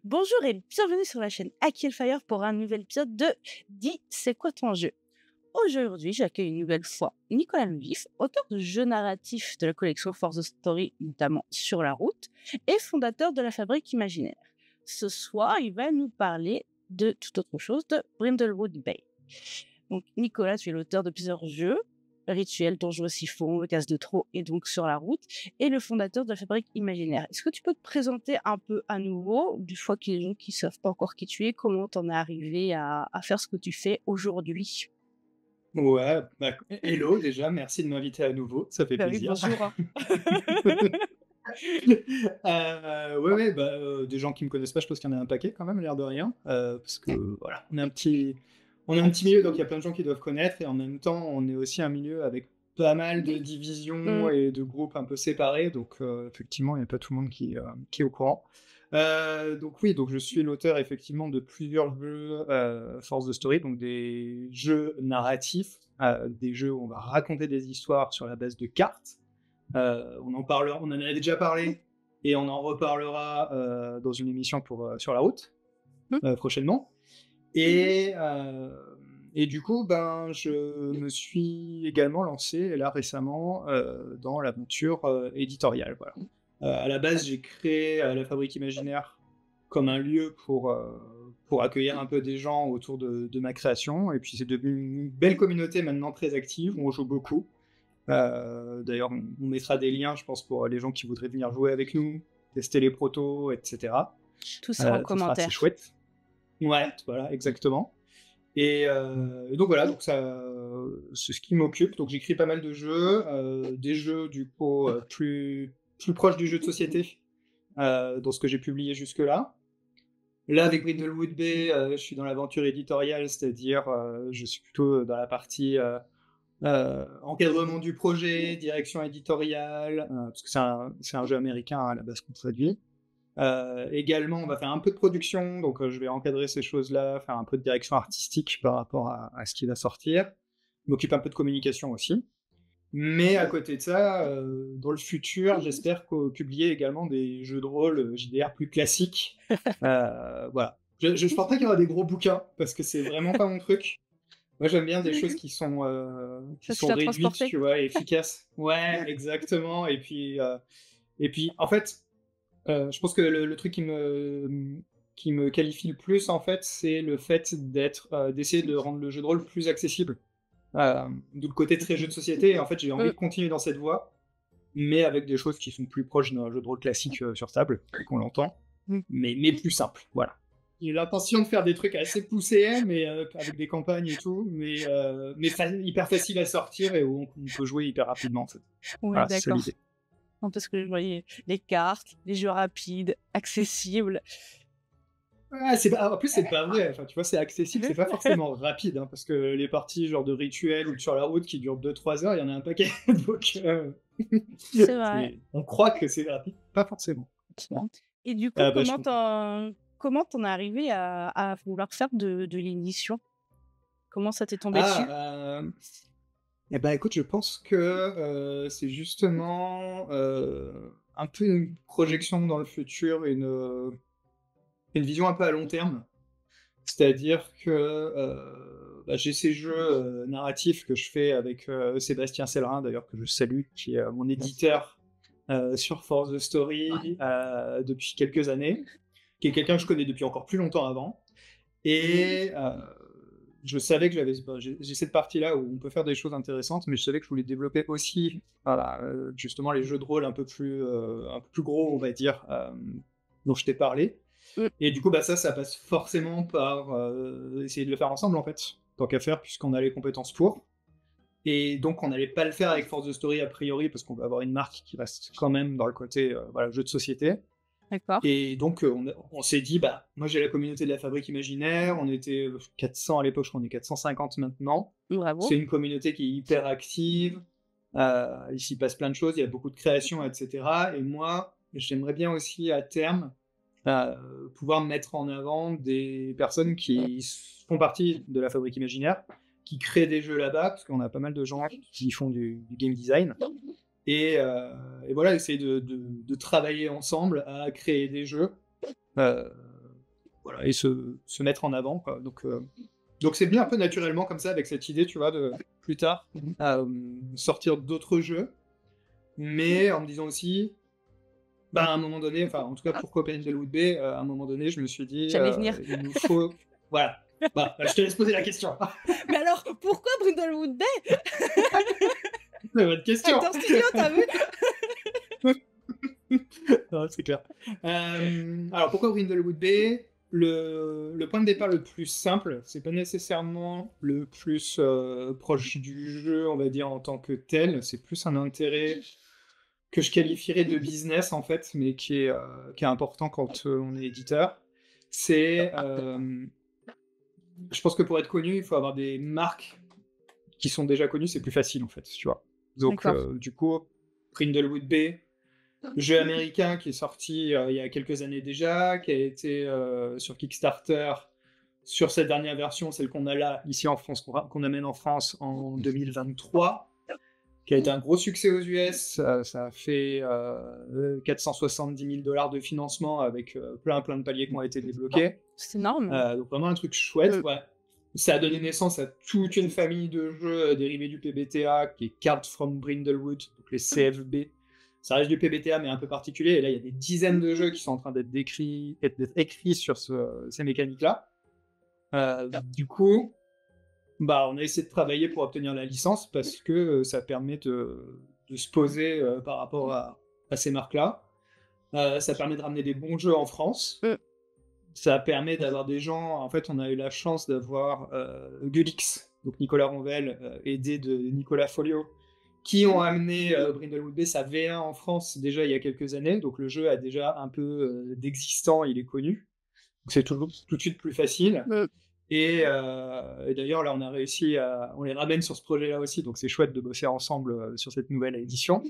Bonjour et bienvenue sur la chaîne Hacky Fire pour un nouvel épisode de Dis, c'est quoi ton jeu? Aujourd'hui, j'accueille une nouvelle fois Nicolas Vif, auteur de jeux narratifs de la collection For the Story, notamment Sur la route, et fondateur de la Fabrique imaginaire. Ce soir, il va nous parler de toute autre chose, de Brindlewood Bay. Donc, Nicolas, tu es l'auteur de plusieurs jeux, Rituel, Donjons et Siphons, Le Casse de Trop et donc Sur la route, et le fondateur de la Fabrique imaginaire. Est-ce que tu peux te présenter un peu à nouveau, du fois qu'il y a des gens qui ne savent pas encore qui tu es, comment t'en es arrivé à faire ce que tu fais aujourd'hui? Ouais, bah, hello déjà, merci de m'inviter à nouveau, ça fait Bah oui, plaisir. bonjour, hein. Ouais, bah, des gens qui me connaissent pas, je pense qu'il y en a un paquet quand même, l'air de rien, parce que voilà, on est un petit milieu, donc il y a plein de gens qui doivent connaître et en même temps, on est aussi un milieu avec pas mal de divisions Mmh, et de groupes un peu séparés, donc effectivement, il y a pas tout le monde qui est au courant. Donc oui, donc je suis l'auteur effectivement de plusieurs jeux, Force the Story, donc des jeux narratifs, des jeux où on va raconter des histoires sur la base de cartes. On en a déjà parlé et on en reparlera dans une émission pour Sur la route mmh, prochainement. Et, euh, et du coup, ben, je me suis également lancé là récemment dans l'aventure éditoriale. Voilà. À la base, j'ai créé la Fabrique imaginaire comme un lieu pour accueillir un peu des gens autour de ma création. Et puis c'est devenu une belle communauté maintenant très active, où on joue beaucoup. D'ailleurs, on mettra des liens, je pense, pour les gens qui voudraient venir jouer avec nous, tester les protos, etc. tout sera en Ce sera assez commentaire. chouette. Ouais, voilà, exactement. Et donc voilà, donc ça, c'est ce qui m'occupe. Donc j'écris pas mal de jeux, des jeux du coup plus proches du jeu de société dans ce que j'ai publié jusque-là. Là, avec Brindlewood Bay, je suis dans l'aventure éditoriale, c'est-à-dire je suis plutôt dans la partie encadrement du projet, direction éditoriale, parce que c'est un jeu américain à la base qu'on traduit. Également, on va faire un peu de production, donc je vais encadrer ces choses-là, faire un peu de direction artistique par rapport à ce qui va sortir. Je m'occupe un peu de communication aussi. Mais à côté de ça, dans le futur, j'espère publier également des jeux de rôle JDR plus classiques. Voilà. Je pense pas qu'il y aura des gros bouquins, parce que c'est vraiment pas mon truc. Moi, j'aime bien des choses qui sont Facile à réduites, transporter. tu vois, et efficaces. Ouais, exactement. Et puis, en fait, je pense que le truc qui me qualifie le plus, en fait, c'est le fait d'essayer de rendre le jeu de rôle plus accessible. D'où le côté très jeu de société. Et en fait, j'ai envie Mmh, de continuer dans cette voie, mais avec des choses qui sont plus proches d'un jeu de rôle classique sur table, qu'on l'entend, mmh. mais plus simple. Voilà. J'ai l'intention de faire des trucs assez poussés, mais avec des campagnes et tout, mais hyper facile à sortir et où on peut jouer hyper rapidement, en fait. Ouais, Voilà, c'est ça d'accord. l'idée. Non, parce que je voyais les cartes, les jeux rapides, accessibles. Ouais, en plus, c'est pas vrai. Enfin, tu vois, c'est accessible, c'est pas forcément rapide, hein, parce que les parties genre de rituel ou de sur la route qui durent 2-3 heures, il y en a un paquet. Donc, C'est vrai. on croit que c'est rapide, pas forcément. Et du coup, Bah, je comprends. comment t'en es arrivé à vouloir faire de l'édition? Comment ça t'est tombé dessus? Ah, et ben, écoute, je pense que c'est justement un peu une projection dans le futur, une vision un peu à long terme. C'est-à-dire que bah, j'ai ces jeux narratifs que je fais avec Sébastien Cellerin, d'ailleurs, que je salue, qui est mon éditeur sur Force the Story depuis quelques années, qui est quelqu'un que je connais depuis encore plus longtemps avant. Et je savais que j'ai cette partie-là où on peut faire des choses intéressantes, mais je savais que je voulais développer aussi voilà, justement les jeux de rôle un peu plus gros, on va dire, dont je t'ai parlé. Mmh, Et du coup, bah, ça passe forcément par essayer de le faire ensemble, en fait, tant qu'à faire, puisqu'on a les compétences pour. Et donc, on n'allait pas le faire avec Force the Story a priori, parce qu'on va avoir une marque qui reste quand même dans le côté voilà, jeu de société. d'accord. Et donc, on s'est dit, bah, moi j'ai la communauté de la Fabrique imaginaire, on était 400 à l'époque, je crois qu'on est 450 maintenant. Bravo. C'est une communauté qui est hyper active, il s'y passe plein de choses, il y a beaucoup de créations, etc. Et moi, j'aimerais bien aussi à terme pouvoir mettre en avant des personnes qui font partie de la Fabrique imaginaire, qui créent des jeux là-bas, parce qu'on a pas mal de gens qui font du game design. Et voilà, essayer de travailler ensemble à créer des jeux. Euh, voilà, et se mettre en avant, quoi. Donc c'est venu un peu naturellement comme ça, avec cette idée, tu vois, de plus tard sortir d'autres jeux, mais en me disant aussi, bah, à un moment donné, enfin en tout cas pour Brindlewood Bay, à un moment donné, je me suis dit, J'allais venir. il nous faut, voilà. Bah, je te laisse poser la question. Mais alors, pourquoi Brindlewood Bay? C'est votre question. Acteur studio, t'as vu? Non, c'est clair. Alors pourquoi Brindlewood Bay? Le point de départ le plus simple, c'est pas nécessairement le plus proche du jeu, on va dire, en tant que tel. C'est plus un intérêt que je qualifierais de business, en fait, mais qui est important quand on est éditeur. C'est, je pense que pour être connu, il faut avoir des marques qui sont déjà connues, c'est plus facile, en fait, tu vois. Donc, du coup, Brindlewood Bay, jeu américain qui est sorti il y a quelques années déjà, qui a été sur Kickstarter, sur cette dernière version, celle qu'on a là, ici en France, qu'on amène en France en 2023, qui a été un gros succès aux US. Ça a fait 470 000 $ de financement avec plein de paliers qui ont été débloqués. C'est énorme. Donc vraiment un truc chouette, ouais. Ça a donné naissance à toute une famille de jeux dérivés du PBTA, qui est Cards from Brindlewood, donc les CFB. Ça reste du PBTA, mais un peu particulier. Et là, il y a des dizaines de jeux qui sont en train d'être écrits sur ces mécaniques-là. Du coup, bah, on a essayé de travailler pour obtenir la licence parce que ça permet de se poser par rapport à ces marques-là. Ça permet de ramener des bons jeux en France. Ça permet d'avoir des gens... En fait, on a eu la chance d'avoir Gulix, donc Nicolas Ronvel, aidé de Nicolas Folio, qui ont amené Brindlewood Bay, sa V1 en France déjà il y a quelques années. Donc le jeu a déjà un peu d'existant, il est connu. Donc c'est tout de suite plus facile. Et d'ailleurs, là, on a réussi on les ramène sur ce projet-là aussi, donc c'est chouette de bosser ensemble sur cette nouvelle édition.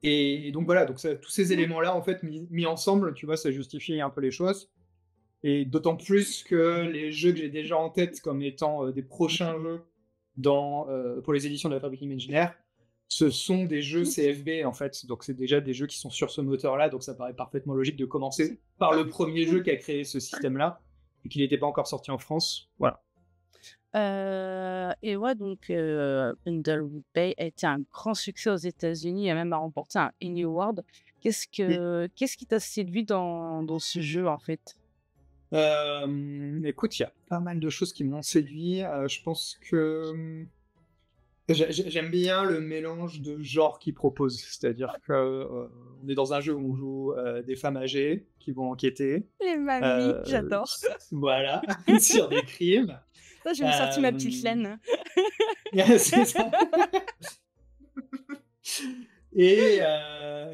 Et donc voilà, donc tous ces éléments-là, en fait, mis ensemble, tu vois, ça justifie un peu les choses. Et d'autant plus que les jeux que j'ai déjà en tête comme étant des prochains jeux pour les éditions de la Fabrique Imaginaire, ce sont des jeux CFB, en fait. Donc c'est déjà des jeux qui sont sur ce moteur-là, donc ça paraît parfaitement logique de commencer par le premier jeu qui a créé ce système-là, et qu'il n'était pas encore sorti en France. Voilà. Et ouais, donc Brindlewood Bay a été un grand succès aux États-Unis et même a remporté un Emmy Award. Qu'est-ce qui t'a séduit dans ce jeu, en fait? Écoute, il y a pas mal de choses qui m'ont séduit. Je pense que j'aime bien le mélange de genres qu'ils proposent. C'est-à-dire qu'on est dans un jeu où on joue des femmes âgées qui vont enquêter. Les mamies, j'adore. Voilà, sur des crimes. Ça, je vais me sortir ma petite laine. C'est ça. Et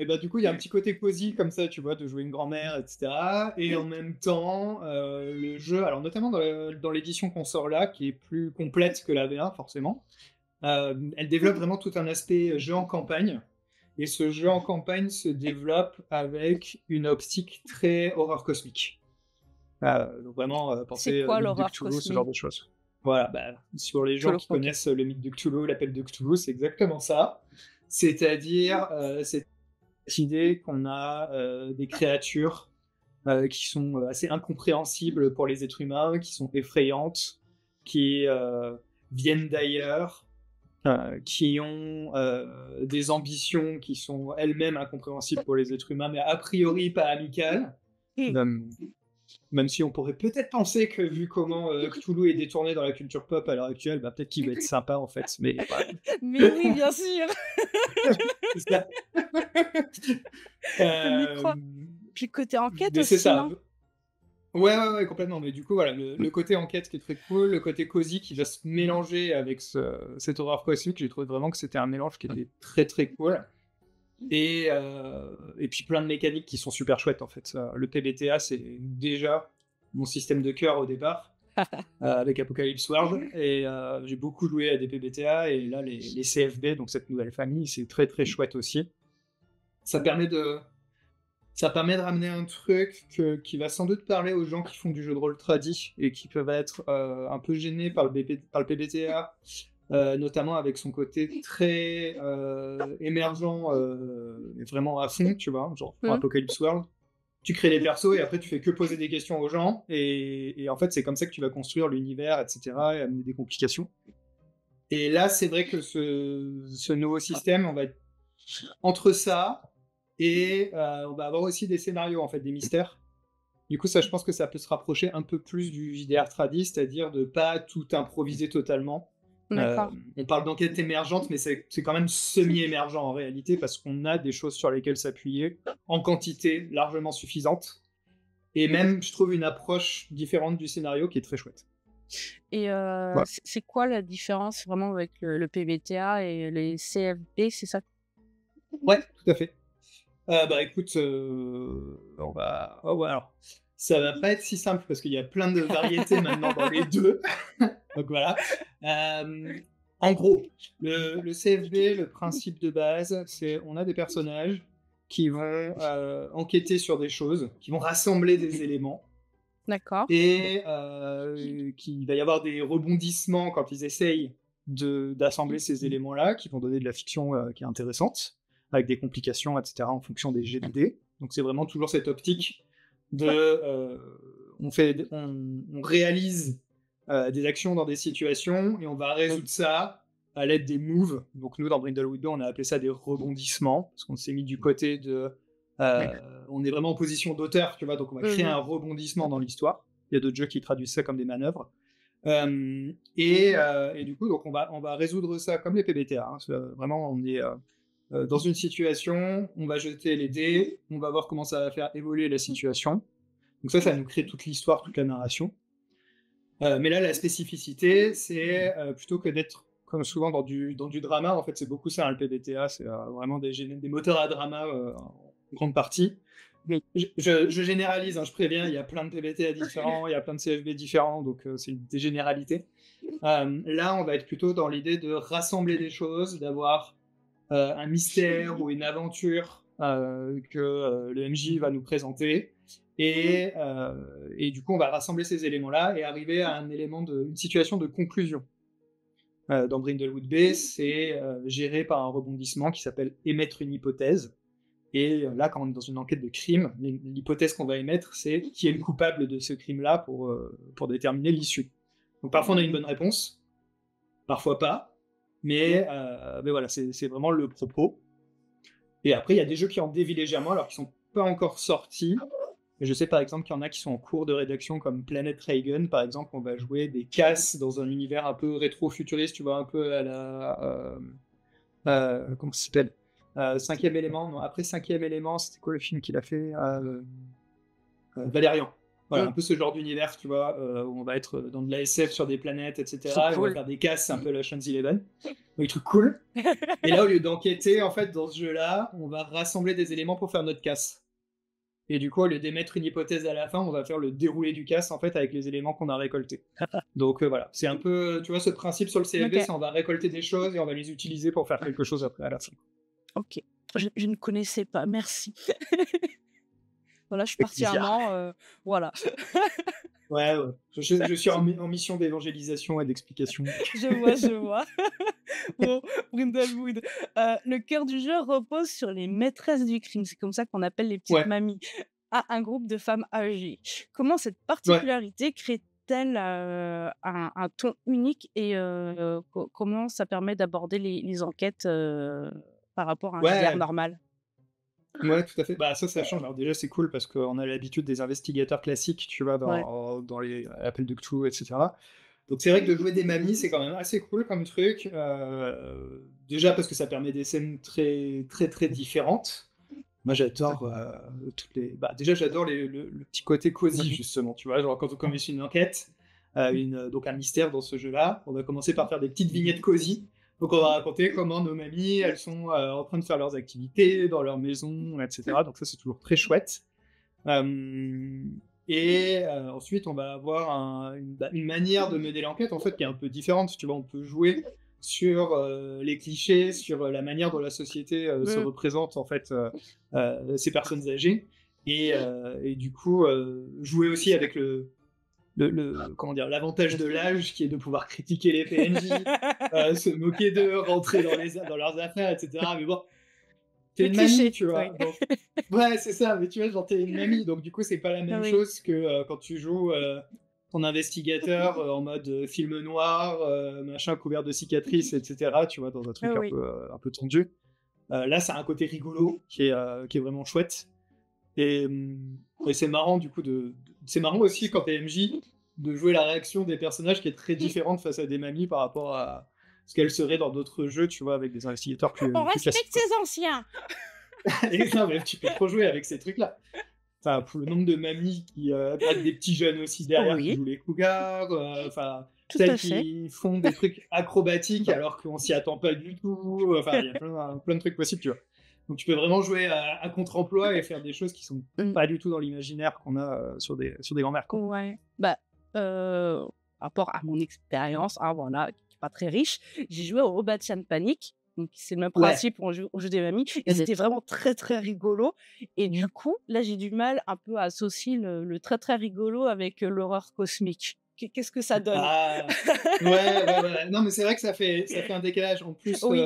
bah, du coup, il y a un petit côté cosy comme ça, tu vois, de jouer une grand-mère, etc. Et en même temps, le jeu, alors notamment dans l'édition qu'on sort là, qui est plus complète que la V1, forcément, elle développe vraiment tout un aspect jeu en campagne. Et ce jeu en campagne se développe avec une optique très horreur cosmique. Donc vraiment, penser C'est quoi mythe de l'horreur Cthulhu, cosmique? ce genre de choses. Voilà, bah, sur les gens qui connaissent le mythe de Cthulhu, l'appel de Cthulhu, c'est exactement ça. C'est-à-dire cette idée qu'on a des créatures qui sont assez incompréhensibles pour les êtres humains, qui sont effrayantes, qui viennent d'ailleurs, qui ont des ambitions qui sont elles-mêmes incompréhensibles pour les êtres humains, mais a priori pas amicales. Même si on pourrait peut-être penser que, vu comment Cthulhu est détourné dans la culture pop à l'heure actuelle, bah, peut-être qu'il va être sympa, en fait. Mais, voilà. Mais oui, bien sûr. C'est ça. Puis côté enquête mais aussi, c'est ça. non? Ouais, complètement. Mais du coup, voilà, le côté enquête qui est très cool, le côté cosy qui va se mélanger avec cette horreur cosmique, j'ai trouvé vraiment que c'était un mélange qui était très très cool. Et puis plein de mécaniques qui sont super chouettes, en fait. Le PBTA, c'est déjà mon système de cœur au départ, avec Apocalypse World, et j'ai beaucoup joué à des PBTA, et là les CFB, donc cette nouvelle famille, c'est très très chouette aussi. Ça permet de ramener un truc qui va sans doute parler aux gens qui font du jeu de rôle tradi et qui peuvent être un peu gênés par le PBTA, notamment avec son côté très émergent, vraiment à fond, tu vois, genre pour Apocalypse World. tu crées les persos et après tu fais que poser des questions aux gens et en fait c'est comme ça que tu vas construire l'univers, etc. et amener des complications. Et là c'est vrai que ce nouveau système, on va être entre ça et on va avoir aussi des scénarios en fait, des mystères. Du coup ça je pense que ça peut se rapprocher un peu plus du JDR tradi, c'est-à-dire de pas tout improviser totalement. D'accord. On parle d'enquête émergente, mais c'est quand même semi-émergent en réalité, parce qu'on a des choses sur lesquelles s'appuyer en quantité largement suffisante. Et même, je trouve une approche différente du scénario qui est très chouette. Et Voilà. c'est quoi la différence vraiment avec le PBTA et les CFB, c'est ça? Ouais, tout à fait. Bah écoute, on va. Oh, ouais, alors, ça va pas être si simple parce qu'il y a plein de variétés maintenant dans les deux. Donc voilà. En gros, le CFB, le principe de base, c'est on a des personnages qui vont enquêter sur des choses, qui vont rassembler des éléments, D'accord. et qu'il va y avoir des rebondissements quand ils essayent d'assembler ces éléments-là, qui vont donner de la fiction qui est intéressante, avec des complications, etc., en fonction des jets de dés. Donc c'est vraiment toujours cette optique de... on réalise des actions dans des situations, et on va résoudre ça à l'aide des moves. Donc nous, dans Brindlewood 2, on a appelé ça des rebondissements, parce qu'on s'est mis du côté de... on est vraiment en position d'auteur, tu vois, donc on va créer un rebondissement dans l'histoire. Il y a d'autres jeux qui traduisent ça comme des manœuvres. Et du coup, donc on va résoudre ça comme les PBTA. Hein. Vraiment, on est dans une situation, on va jeter les dés, on va voir comment ça va faire évoluer la situation. Donc ça nous crée toute l'histoire, toute la narration. Mais là, la spécificité, c'est plutôt que d'être comme souvent dans du drama, en fait, c'est beaucoup ça, hein, le PBTA, c'est vraiment des moteurs à drama en grande partie. Oui. Je généralise, hein, je préviens, il y a plein de PBTA différents, il y a plein de CFB différents, donc c'est des généralités. Là, on va être plutôt dans l'idée de rassembler des choses, d'avoir un mystère ou une aventure que le MJ va nous présenter. Et du coup, on va rassembler ces éléments-là et arriver à une situation de conclusion. Dans Brindlewood Bay, c'est géré par un rebondissement qui s'appelle émettre une hypothèse. Et là, quand on est dans une enquête de crime, l'hypothèse qu'on va émettre, c'est qui est le coupable de ce crime-là pour déterminer l'issue. Donc parfois on a une bonne réponse, parfois pas, mais voilà, c'est vraiment le propos. Et après, il y a des jeux qui en dévient légèrement, alors qu'ils sont pas encore sortis. Mais je sais par exemple qu'il y en a qui sont en cours de rédaction, comme Planet Reagan, par exemple. On va jouer des casses dans un univers un peu rétro-futuriste, tu vois, un peu à la... comment ça s'appelle, Cinquième élément. Non, après Cinquième élément, c'était quoi le film qu'il a fait, Valérian. Voilà, un peu ce genre d'univers, tu vois, où on va être dans de la SF sur des planètes, etc. Et on va faire des casses un peu la Ocean's Eleven. Donc, des trucs cool. Et là, au lieu d'enquêter, en fait, dans ce jeu-là, on va rassembler des éléments pour faire notre casse. Et du coup, au lieu d'émettre une hypothèse à la fin, on va faire le déroulé du casse, en fait, avec les éléments qu'on a récoltés. Donc voilà, c'est un peu, tu vois, ce principe sur le CFB, c'est on va récolter des choses et on va les utiliser pour faire quelque chose après à la fin. Ok, je ne connaissais pas, merci. Voilà, je suis partie un an, voilà. Ouais. Je suis en mission d'évangélisation et d'explication. Je vois. Bon, Brindlewood, le cœur du jeu repose sur les maîtresses du crime, c'est comme ça qu'on appelle les petites mamies, à un groupe de femmes âgées. Comment cette particularité crée-t-elle un ton unique et comment ça permet d'aborder les enquêtes par rapport à un JDR normal? Ouais, tout à fait. Bah, ça change. Alors déjà, c'est cool parce qu'on a l'habitude des investigateurs classiques, tu vois, dans les appels de Cthulhu, etc. Donc c'est vrai que de jouer des mamies, c'est quand même assez cool comme truc. Déjà parce que ça permet des scènes très, très, très différentes. Moi, j'adore toutes les... Bah, déjà, j'adore le petit côté cosy, justement, tu vois. Genre, quand on commence une enquête, donc un mystère dans ce jeu-là, on va commencer par faire des petites vignettes cosy. Donc on va raconter comment nos mamies, elles sont en train de faire leurs activités dans leur maison, etc. Donc ça, c'est toujours très chouette. Ensuite, on va avoir une manière de mener l'enquête, en fait, qui est un peu différente. Tu vois, on peut jouer sur les clichés, sur la manière dont la société se représente, en fait, ces personnes âgées. Et du coup, jouer aussi avec comment dire, l'avantage de l'âge, qui est de pouvoir critiquer les PNJ, se moquer d'eux, rentrer dans leurs affaires, etc. Mais bon, t'es Le une mamie, cliché, tu vois. oui. Donc, ouais, c'est ça, mais tu vois, genre, t'es une mamie, donc du coup, c'est pas la même Oui. chose que quand tu joues ton investigateur en mode film noir, machin, couvert de cicatrices, etc., tu vois, dans un truc Oui. un peu tendu. Là, ça a un côté rigolo qui est vraiment chouette. Et c'est marrant, du coup, c'est marrant aussi quand t'es MJ de jouer la réaction des personnages qui est très différente face à des mamies par rapport à ce qu'elles seraient dans d'autres jeux, tu vois, avec des investigateurs On plus classiques, respecte quoi. ses anciens. Et non, mais tu peux trop jouer avec ces trucs-là. Enfin, pour le nombre de mamies qui draguent des petits jeunes aussi derrière qui Oui, jouent les cougars, enfin, tout celles à fait. qui font des trucs acrobatiques alors qu'on s'y attend pas du tout. Enfin, il y a plein de trucs possibles, tu vois. Donc tu peux vraiment jouer à contre-emploi et faire des choses qui sont Mmh, pas du tout dans l'imaginaire qu'on a sur des grands-mères, quoi. ouais. Bah, par rapport à mon expérience, hein, voilà, qui est pas très riche, j'ai joué au Obattian Panic, donc c'est le même Ouais. principe, on joue des mamies et c'était vraiment très, très rigolo et du coup, là, j'ai du mal un peu à associer le très, très rigolo avec, l'horreur cosmique. Qu'est-ce que ça donne? Ah! Ouais. Non, mais c'est vrai que ça fait un décalage. Oui,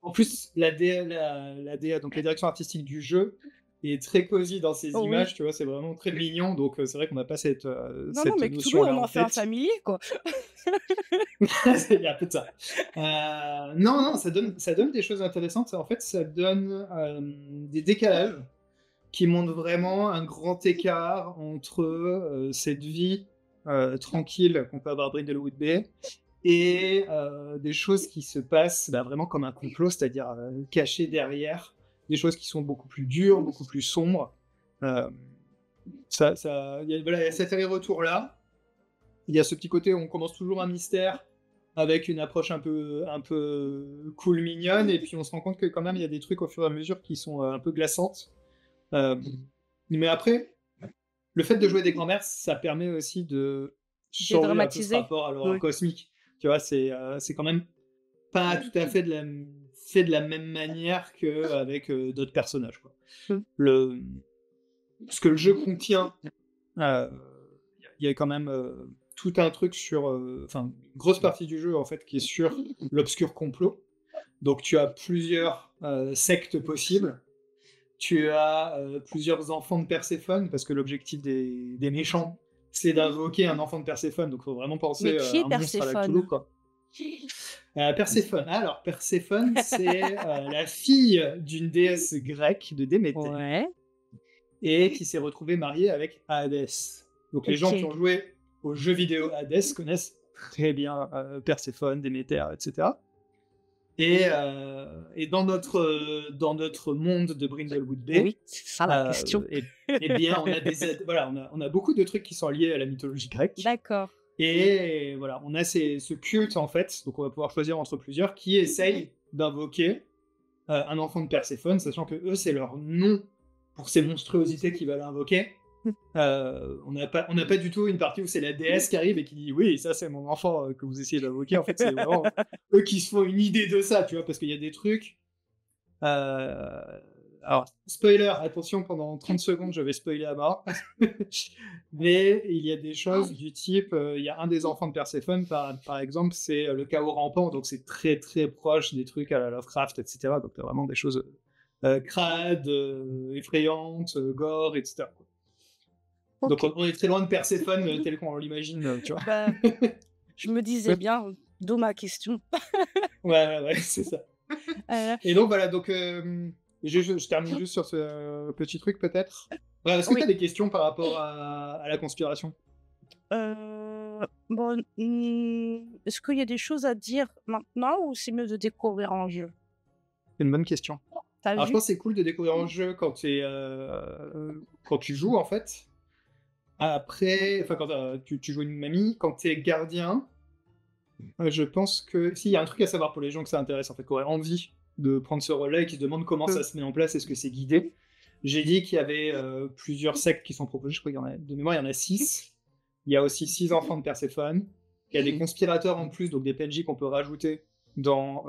En plus la DA, donc la direction artistique du jeu, est très cosy dans ses oui. images, tu vois? C'est vraiment très mignon, donc c'est vrai qu'on n'a pas cette, Non, non, cette mais Cthulhu, notion-là on en en fait un tête. familier, quoi. Il y a un peu de ça. Non, ça donne des choses intéressantes. En fait, ça donne, des décalages qui montrent vraiment un grand écart entre, cette vie, tranquille qu'on peut avoir à Brindlewood Bay et des choses qui se passent, bah, vraiment comme un complot, c'est-à-dire, cachées derrière, des choses qui sont beaucoup plus dures, beaucoup plus sombres. Hem, il y a cet aller-retour-là. Il y a ce petit côté où on commence toujours un mystère avec une approche un peu cool, mignonne, et puis on se rend compte que quand même il y a des trucs au fur et à mesure qui sont un peu glaçantes. Euh, mais après, le fait de jouer des grands-mères, ça permet aussi de changer un peu ce Dédramatisé? rapport à l'horreur Oui. cosmique. Tu vois, c'est quand même pas tout à fait fait de la même manière qu'avec d'autres personnages, quoi. Mmh. Le, ce que le jeu contient, euh, il y a quand même tout un truc sur, enfin, une grosse partie du jeu en fait qui est sur l'obscur complot. Donc tu as plusieurs sectes possibles. Tu as plusieurs enfants de Perséphone, parce que l'objectif des méchants, c'est d'invoquer un enfant de Perséphone. Donc il faut vraiment Mais penser qui est à un monstre à la Cthulhu, Perséphone? quoi. Perséphone. Alors Perséphone, c'est la fille d'une déesse grecque de Déméter Ouais, et qui s'est retrouvée mariée avec Hadès. Donc les gens qui OK. ont joué aux jeux vidéo Hadès connaissent très bien Perséphone, Déméter, etc. Et dans notre monde de Brindlewood Bay, Oui, c'est ça la question. eh bien, voilà, on a beaucoup de trucs qui sont liés à la mythologie grecque. D'accord. Et voilà, on a ce culte, en fait, donc on va pouvoir choisir entre plusieurs, qui essayent d'invoquer un enfant de Perséphone, sachant que eux, c'est leur nom pour ces monstruosités qu'ils veulent invoquer. On n'a pas du tout une partie où c'est la déesse qui arrive et qui dit oui, ça c'est mon enfant que vous essayez d'invoquer. En fait, c'est vraiment eux qui se font une idée de ça, tu vois, parce qu'il y a des trucs. euh, Alors, spoiler, attention, pendant 30 secondes, je vais spoiler à mort. Mais il y a des choses du type, il y a un des enfants de Perséphone, par exemple, c'est le chaos rampant, donc c'est très très proche des trucs à la Lovecraft, etc. Donc t'as vraiment des choses crades, effrayantes, gore, etc. Donc OK. on est très loin de Perséphone tel qu'on l'imagine, tu vois. Bah, je me disais Ouais, bien, d'où ma question. ouais, c'est ça. Heu, Et donc voilà, donc je termine juste sur ce petit truc peut-être. Ouais, est-ce que tu as oui, des questions par rapport à la conspiration? bon, est-ce qu'il y a des choses à dire maintenant ou c'est mieux de découvrir en jeu? C'est une bonne question. Tu Alors je vu? pense que c'est cool de découvrir un jeu quand tu joues en fait. Après, enfin quand tu joues une mamie, quand tu es gardien, je pense que s'il y a un truc à savoir pour les gens que ça intéresse en fait, qui auraient envie de prendre ce rôle-là et qui se demandent comment Mmh. ça se met en place, est-ce que c'est guidé. J'ai dit qu'il y avait plusieurs sectes qui sont proposées, je crois qu'il y en a, de mémoire, il y en a 6. Il y a aussi 6 enfants de Perséphone. Il y a des conspirateurs en plus, donc des PNJ qu'on peut rajouter dans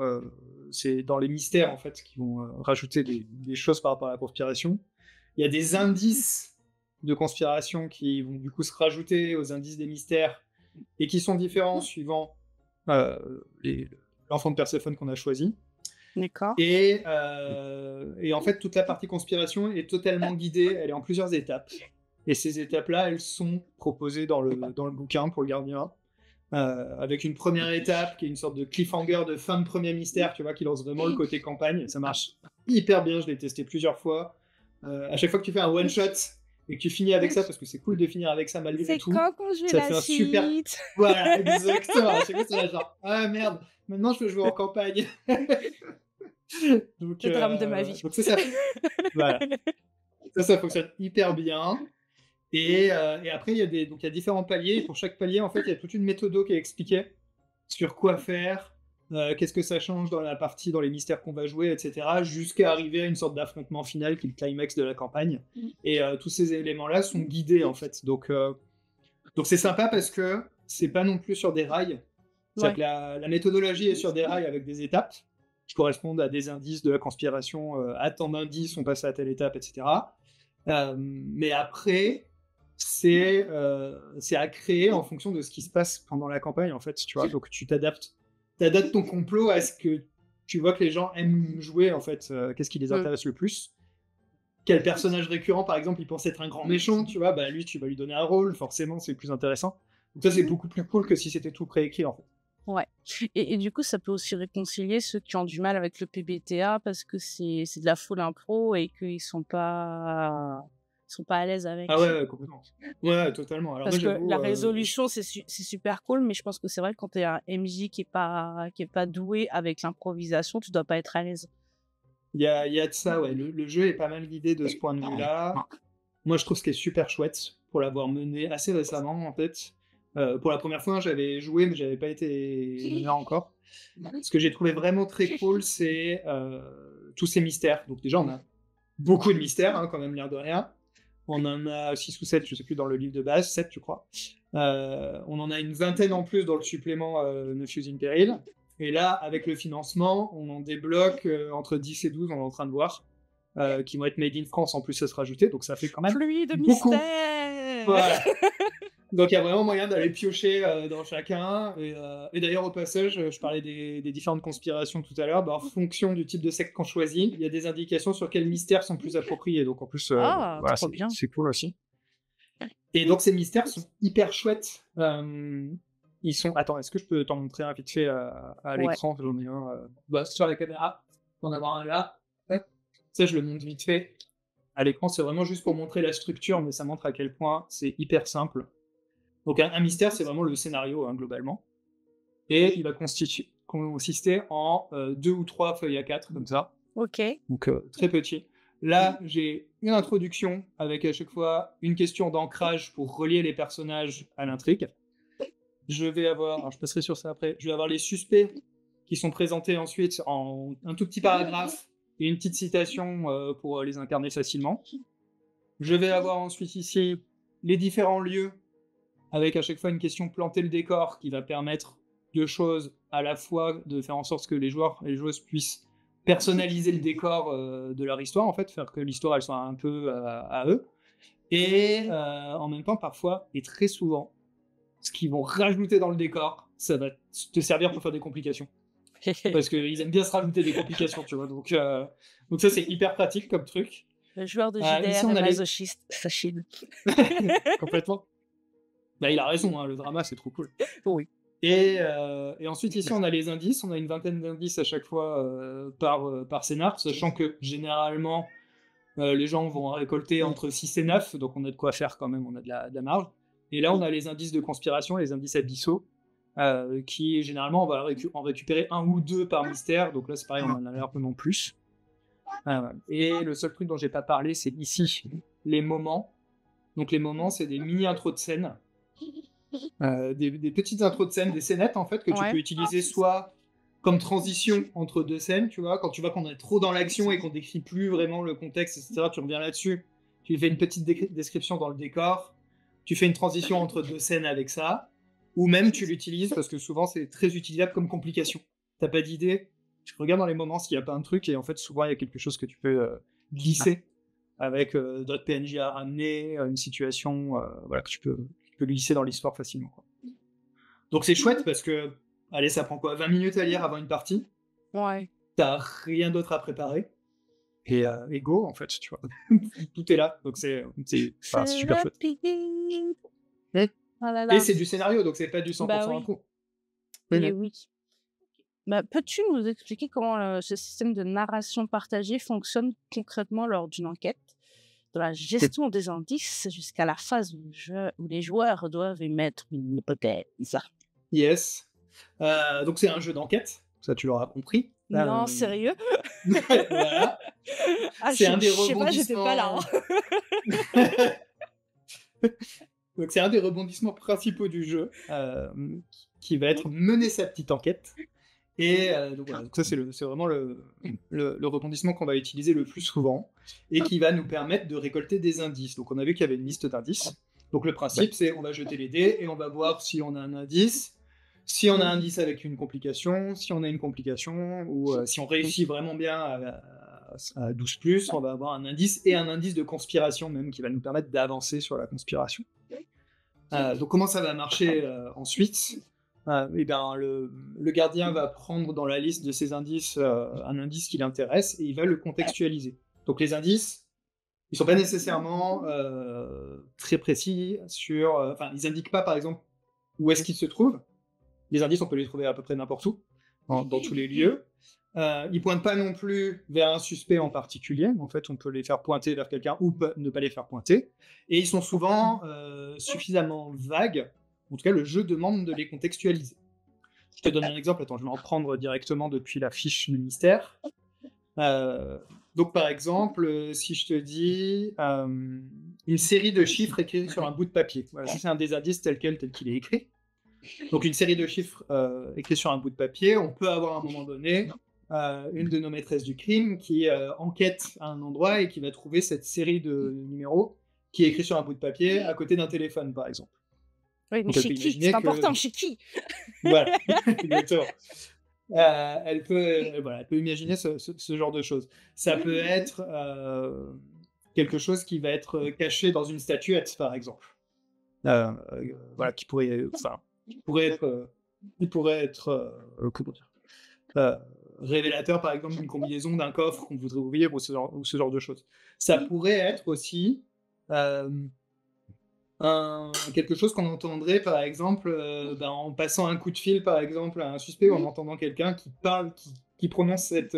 les mystères en fait, qui vont rajouter des choses par rapport à la conspiration. Il y a des indices de conspiration qui vont du coup se rajouter aux indices des mystères et qui sont différents suivant euh, l'enfant de Perséphone qu'on a choisi. D'accord. Et en fait, toute la partie conspiration est totalement guidée, elle est en plusieurs étapes. Et ces étapes-là, elles sont proposées dans le bouquin pour le gardien. Avec une première étape qui est une sorte de cliffhanger de fin de premier mystère, tu vois, qui lance vraiment le côté campagne. Ça marche hyper bien, je l'ai testé plusieurs fois. À chaque fois que tu fais un one-shot et que tu finis avec ça, parce que c'est cool de finir avec ça malgré C'est tout, quand qu'on joue ça la fait un super... suite? Voilà, exactement. À chaque fois, c'est là, genre, ah merde, maintenant je peux jouer en campagne. Le drame de ma vie. Donc voilà. Ça fonctionne hyper bien. Et après, il y a différents paliers. Et pour chaque palier, en fait, il y a toute une méthode qui est expliquée sur quoi faire, qu'est-ce que ça change dans la partie, dans les mystères qu'on va jouer, etc. Jusqu'à arriver à une sorte d'affrontement final qui est le climax de la campagne. Et tous ces éléments-là sont guidés, en fait. Donc c'est sympa parce que c'est pas non plus sur des rails. C'est-à-dire que la méthodologie est sur des rails avec des étapes qui correspondent à des indices de la conspiration. À tant d'indices, on passe à telle étape, etc. Mais après, c'est à créer en fonction de ce qui se passe pendant la campagne, en fait, tu vois. Donc tu t'adaptes ton complot à ce que tu vois que les gens aiment jouer, en fait. Qu'est-ce qui les intéresse le plus? Quel personnage récurrent, par exemple, il pense être un grand méchant, tu vois, bah lui, tu vas lui donner un rôle, forcément, c'est le plus intéressant. Donc ça, c'est beaucoup plus cool que si c'était tout préécrit, en fait. Ouais. Et du coup, ça peut aussi réconcilier ceux qui ont du mal avec le PBTA parce que c'est de la full impro et qu'ils sont pas à l'aise avec. Ah ouais, complètement. Ouais, totalement. Alors Parce moi, que j'avoue, la résolution, c'est super cool, mais je pense que c'est vrai que quand t'es un MJ qui est pas doué avec l'improvisation, tu dois pas être à l'aise. il y a de ça, ouais. Le jeu est pas mal guidé de ce point de vue-là. Moi, je trouve ce qui est super chouette pour l'avoir mené assez récemment, en fait. Pour la première fois, j'avais joué, mais j'avais pas été mené encore. Ce que j'ai trouvé vraiment très cool, c'est tous ces mystères. Donc déjà, on a beaucoup de mystères, hein, quand même, l'air de rien. On en a 6 ou 7, je sais plus, dans le livre de base, 7, je crois. On en a une vingtaine en plus dans le supplément Nephews in Peril. Et là, avec le financement, on en débloque entre 10 et 12, on est en train de voir, qui vont être made in France en plus à se rajouter. Donc ça fait quand même Pluie de beaucoup. mystères. Voilà. Donc il y a vraiment moyen d'aller piocher dans chacun. Et d'ailleurs, au passage, je parlais des différentes conspirations tout à l'heure. Bah, en fonction du type de secte qu'on choisit, il y a des indications sur quels mystères sont plus appropriés. Donc en plus, voilà, trop bien. c'est cool aussi. Et donc ces mystères sont hyper chouettes. Ils sont... Attends, est-ce que je peux t'en montrer un vite fait à l'écran? J'en ai un. Bah, sur la caméra. On en avoir un là. Ouais. Ça, je le montre vite fait. À l'écran, c'est vraiment juste pour montrer la structure, mais ça montre à quel point c'est hyper simple. Donc un mystère, c'est vraiment le scénario, hein, globalement. Et il va consister en 2 ou 3 feuilles A4, comme ça. Ok. Donc très petit. Là, j'ai une introduction avec à chaque fois une question d'ancrage pour relier les personnages à l'intrigue. Je vais avoir, alors je passerai sur ça après, je vais avoir les suspects qui sont présentés ensuite en un tout petit paragraphe et une petite citation pour les incarner facilement. Je vais avoir ensuite ici les différents lieux avec à chaque fois une question planter le décor qui va permettre deux choses, à la fois de faire en sorte que les joueurs et les joueuses puissent personnaliser le décor de leur histoire, en fait, faire que l'histoire elle soit un peu à eux, et en même temps parfois, et très souvent, ce qu'ils vont rajouter dans le décor, ça va te servir pour faire des complications. Parce qu'ils aiment bien se rajouter des complications, tu vois. Donc ça, c'est hyper pratique comme truc. Le joueur de JDR est masochiste, Sachine. Complètement. Bah, il a raison, hein, le drama, c'est trop cool. Oui. Et ensuite, ici, on a les indices. On a une vingtaine d'indices à chaque fois par scénar, sachant que généralement, les gens vont en récolter entre 6 et 9, donc on a de quoi faire quand même, on a de la marge. Et là, on a les indices de conspiration, les indices abyssaux, qui généralement, on va en récupérer un ou deux par mystère. Donc là, c'est pareil, on en a largement plus. Et le seul truc dont j'ai pas parlé, c'est ici, les moments. Donc les moments, c'est des mini-intros de scène. Des petites intros de scène, des scénettes en fait que tu peux utiliser soit comme transition entre deux scènes, tu vois, quand tu vois qu'on est trop dans l'action et qu'on décrit plus vraiment le contexte, etc. Tu reviens là-dessus, tu fais une petite description dans le décor, tu fais une transition entre deux scènes avec ça, ou même tu l'utilises parce que souvent c'est très utilisable comme complication. T'as pas d'idée, tu regardes dans les moments s'il y a pas un truc et en fait souvent il y a quelque chose que tu peux glisser avec d'autres PNJ à ramener, une situation voilà, que tu peux glisser dans l'histoire facilement, quoi. Donc c'est chouette parce que, allez, ça prend quoi, 20 minutes à lire avant une partie. Ouais. t'as rien d'autre à préparer et go, en fait, tu vois? Tout est là, donc c'est C'est super le chouette. ping. Mmh. Oh là Et là. c'est du scénario, donc c'est pas du Bah 100% oui, impro. et Mmh. oui. Bah, peux-tu nous expliquer comment ce système de narration partagée fonctionne concrètement lors d'une enquête, de la C'est gestion des indices jusqu'à la phase où les joueurs doivent émettre une hypothèse? yes. Donc c'est un jeu d'enquête, ça tu l'auras compris. Non, sérieux? Voilà. Ah, C'est un des je sais pas, j'étais pas là, rebondissements hein. donc c'est un des rebondissements principaux du jeu, qui va être mener sa petite enquête et donc voilà, donc ça c'est vraiment le rebondissement qu'on va utiliser le plus souvent et qui va nous permettre de récolter des indices. Donc on a vu qu'il y avait une liste d'indices. Donc le principe c'est on va jeter les dés et on va voir si on a un indice, si on a un indice avec une complication, si on a une complication ou si on réussit vraiment bien à 12+, on va avoir un indice et un indice de conspiration même qui va nous permettre d'avancer sur la conspiration. Donc comment ça va marcher ensuite? Eh bien, le gardien va prendre dans la liste de ses indices un indice qui l'intéresse et il va le contextualiser. Donc les indices, ils sont pas nécessairement très précis sur... Enfin, ils indiquent pas, par exemple, où est-ce qu'ils se trouvent. Les indices, on peut les trouver à peu près n'importe où, dans tous les lieux. Ils pointent pas non plus vers un suspect en particulier. En fait, on peut les faire pointer vers quelqu'un ou ne pas les faire pointer. Et ils sont souvent suffisamment vagues. En tout cas, le jeu demande de les contextualiser. Je te donne un exemple. Attends, je vais en prendre directement depuis la fiche du mystère. Donc, par exemple, si je te dis une série de chiffres écrits sur un bout de papier. Voilà, ça, c'est un des indices tel qu'il est écrit. Donc, une série de chiffres écrits sur un bout de papier. On peut avoir à un moment donné une de nos maîtresses du crime qui enquête à un endroit et qui va trouver cette série de numéros qui est écrit sur un bout de papier à côté d'un téléphone, par exemple. Oui, mais Donc elle peut chez qui? C'est imaginer que... important, chez qui? Voilà, exactement. Elle peut imaginer ce genre de choses. Ça peut être quelque chose qui va être caché dans une statuette, par exemple. Voilà, qui pourrait être comment dire, révélateur, par exemple, d'une combinaison d'un coffre qu'on voudrait ouvrir ou ce genre de choses. Ça pourrait être aussi quelque chose qu'on entendrait, par exemple, en passant un coup de fil, par exemple, à un suspect ou en entendant quelqu'un qui parle, qui prononce cette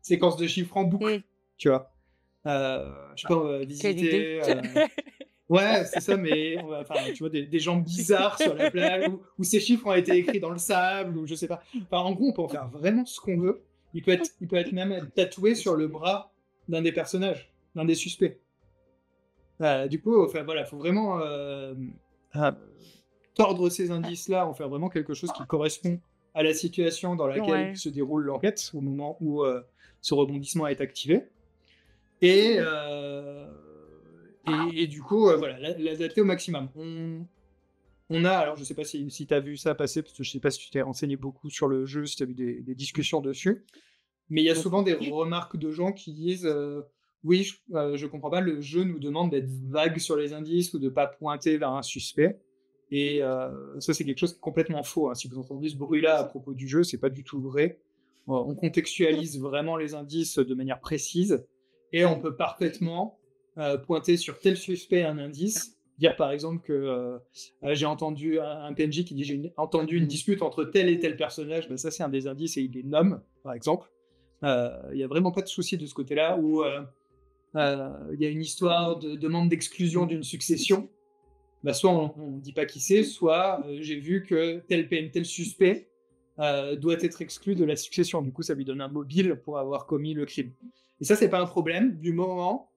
séquence de chiffres en boucle, tu vois. Je sais pas, on va Quelle idée. visiter... Ouais, c'est ça, mais tu vois, des gens bizarres sur la plage où ces chiffres ont été écrits dans le sable, ou je sais pas. Enfin, en gros, on peut en faire vraiment ce qu'on veut. Il peut être même tatoué sur le bras d'un des personnages, d'un des suspects. Du coup, voilà, faut vraiment tordre ces indices-là, en faire vraiment quelque chose qui correspond à la situation dans laquelle Ouais. se déroule l'enquête, au moment où ce rebondissement est activé. Et du coup, voilà, l'adapter au maximum. On a, alors je sais pas si tu as vu ça passer, parce que je sais pas si tu t'es renseigné beaucoup sur le jeu, si tu as vu des discussions dessus, mais il y a souvent des remarques de gens qui disent oui, je comprends pas, le jeu nous demande d'être vague sur les indices ou de pas pointer vers un suspect. Et ça, c'est quelque chose qui est complètement faux. Hein. Si vous entendez ce bruit-là à propos du jeu, c'est pas du tout vrai. On contextualise vraiment les indices de manière précise et on peut parfaitement pointer sur tel suspect un indice, dire par exemple que j'ai entendu un PNJ qui dit j'ai entendu une dispute entre tel et tel personnage, ben ça c'est un des indices et il les nomme, par exemple. Il n'y a vraiment pas de souci de ce côté-là où il y a une histoire de demande d'exclusion d'une succession. Bah, soit on ne dit pas qui c'est, soit j'ai vu que tel suspect doit être exclu de la succession. Du coup, ça lui donne un mobile pour avoir commis le crime. Et ça, c'est pas un problème du moment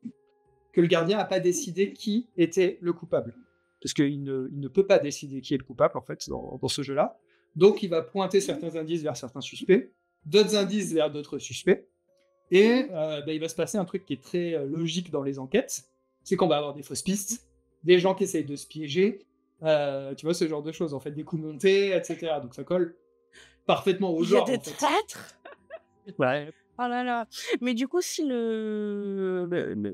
que le gardien n'a pas décidé qui était le coupable. Parce qu'il ne peut pas décider qui est le coupable, en fait, dans ce jeu-là. Donc, il va pointer certains indices vers certains suspects, d'autres indices vers d'autres suspects. Et il va se passer un truc qui est très logique dans les enquêtes, c'est qu'on va avoir des fausses pistes, des gens qui essayent de se piéger, tu vois, ce genre de choses, en fait, des coups montés, etc. Donc ça colle parfaitement au Il y a genre, des en fait. traîtres? Ouais. Oh là là. Mais du coup, si le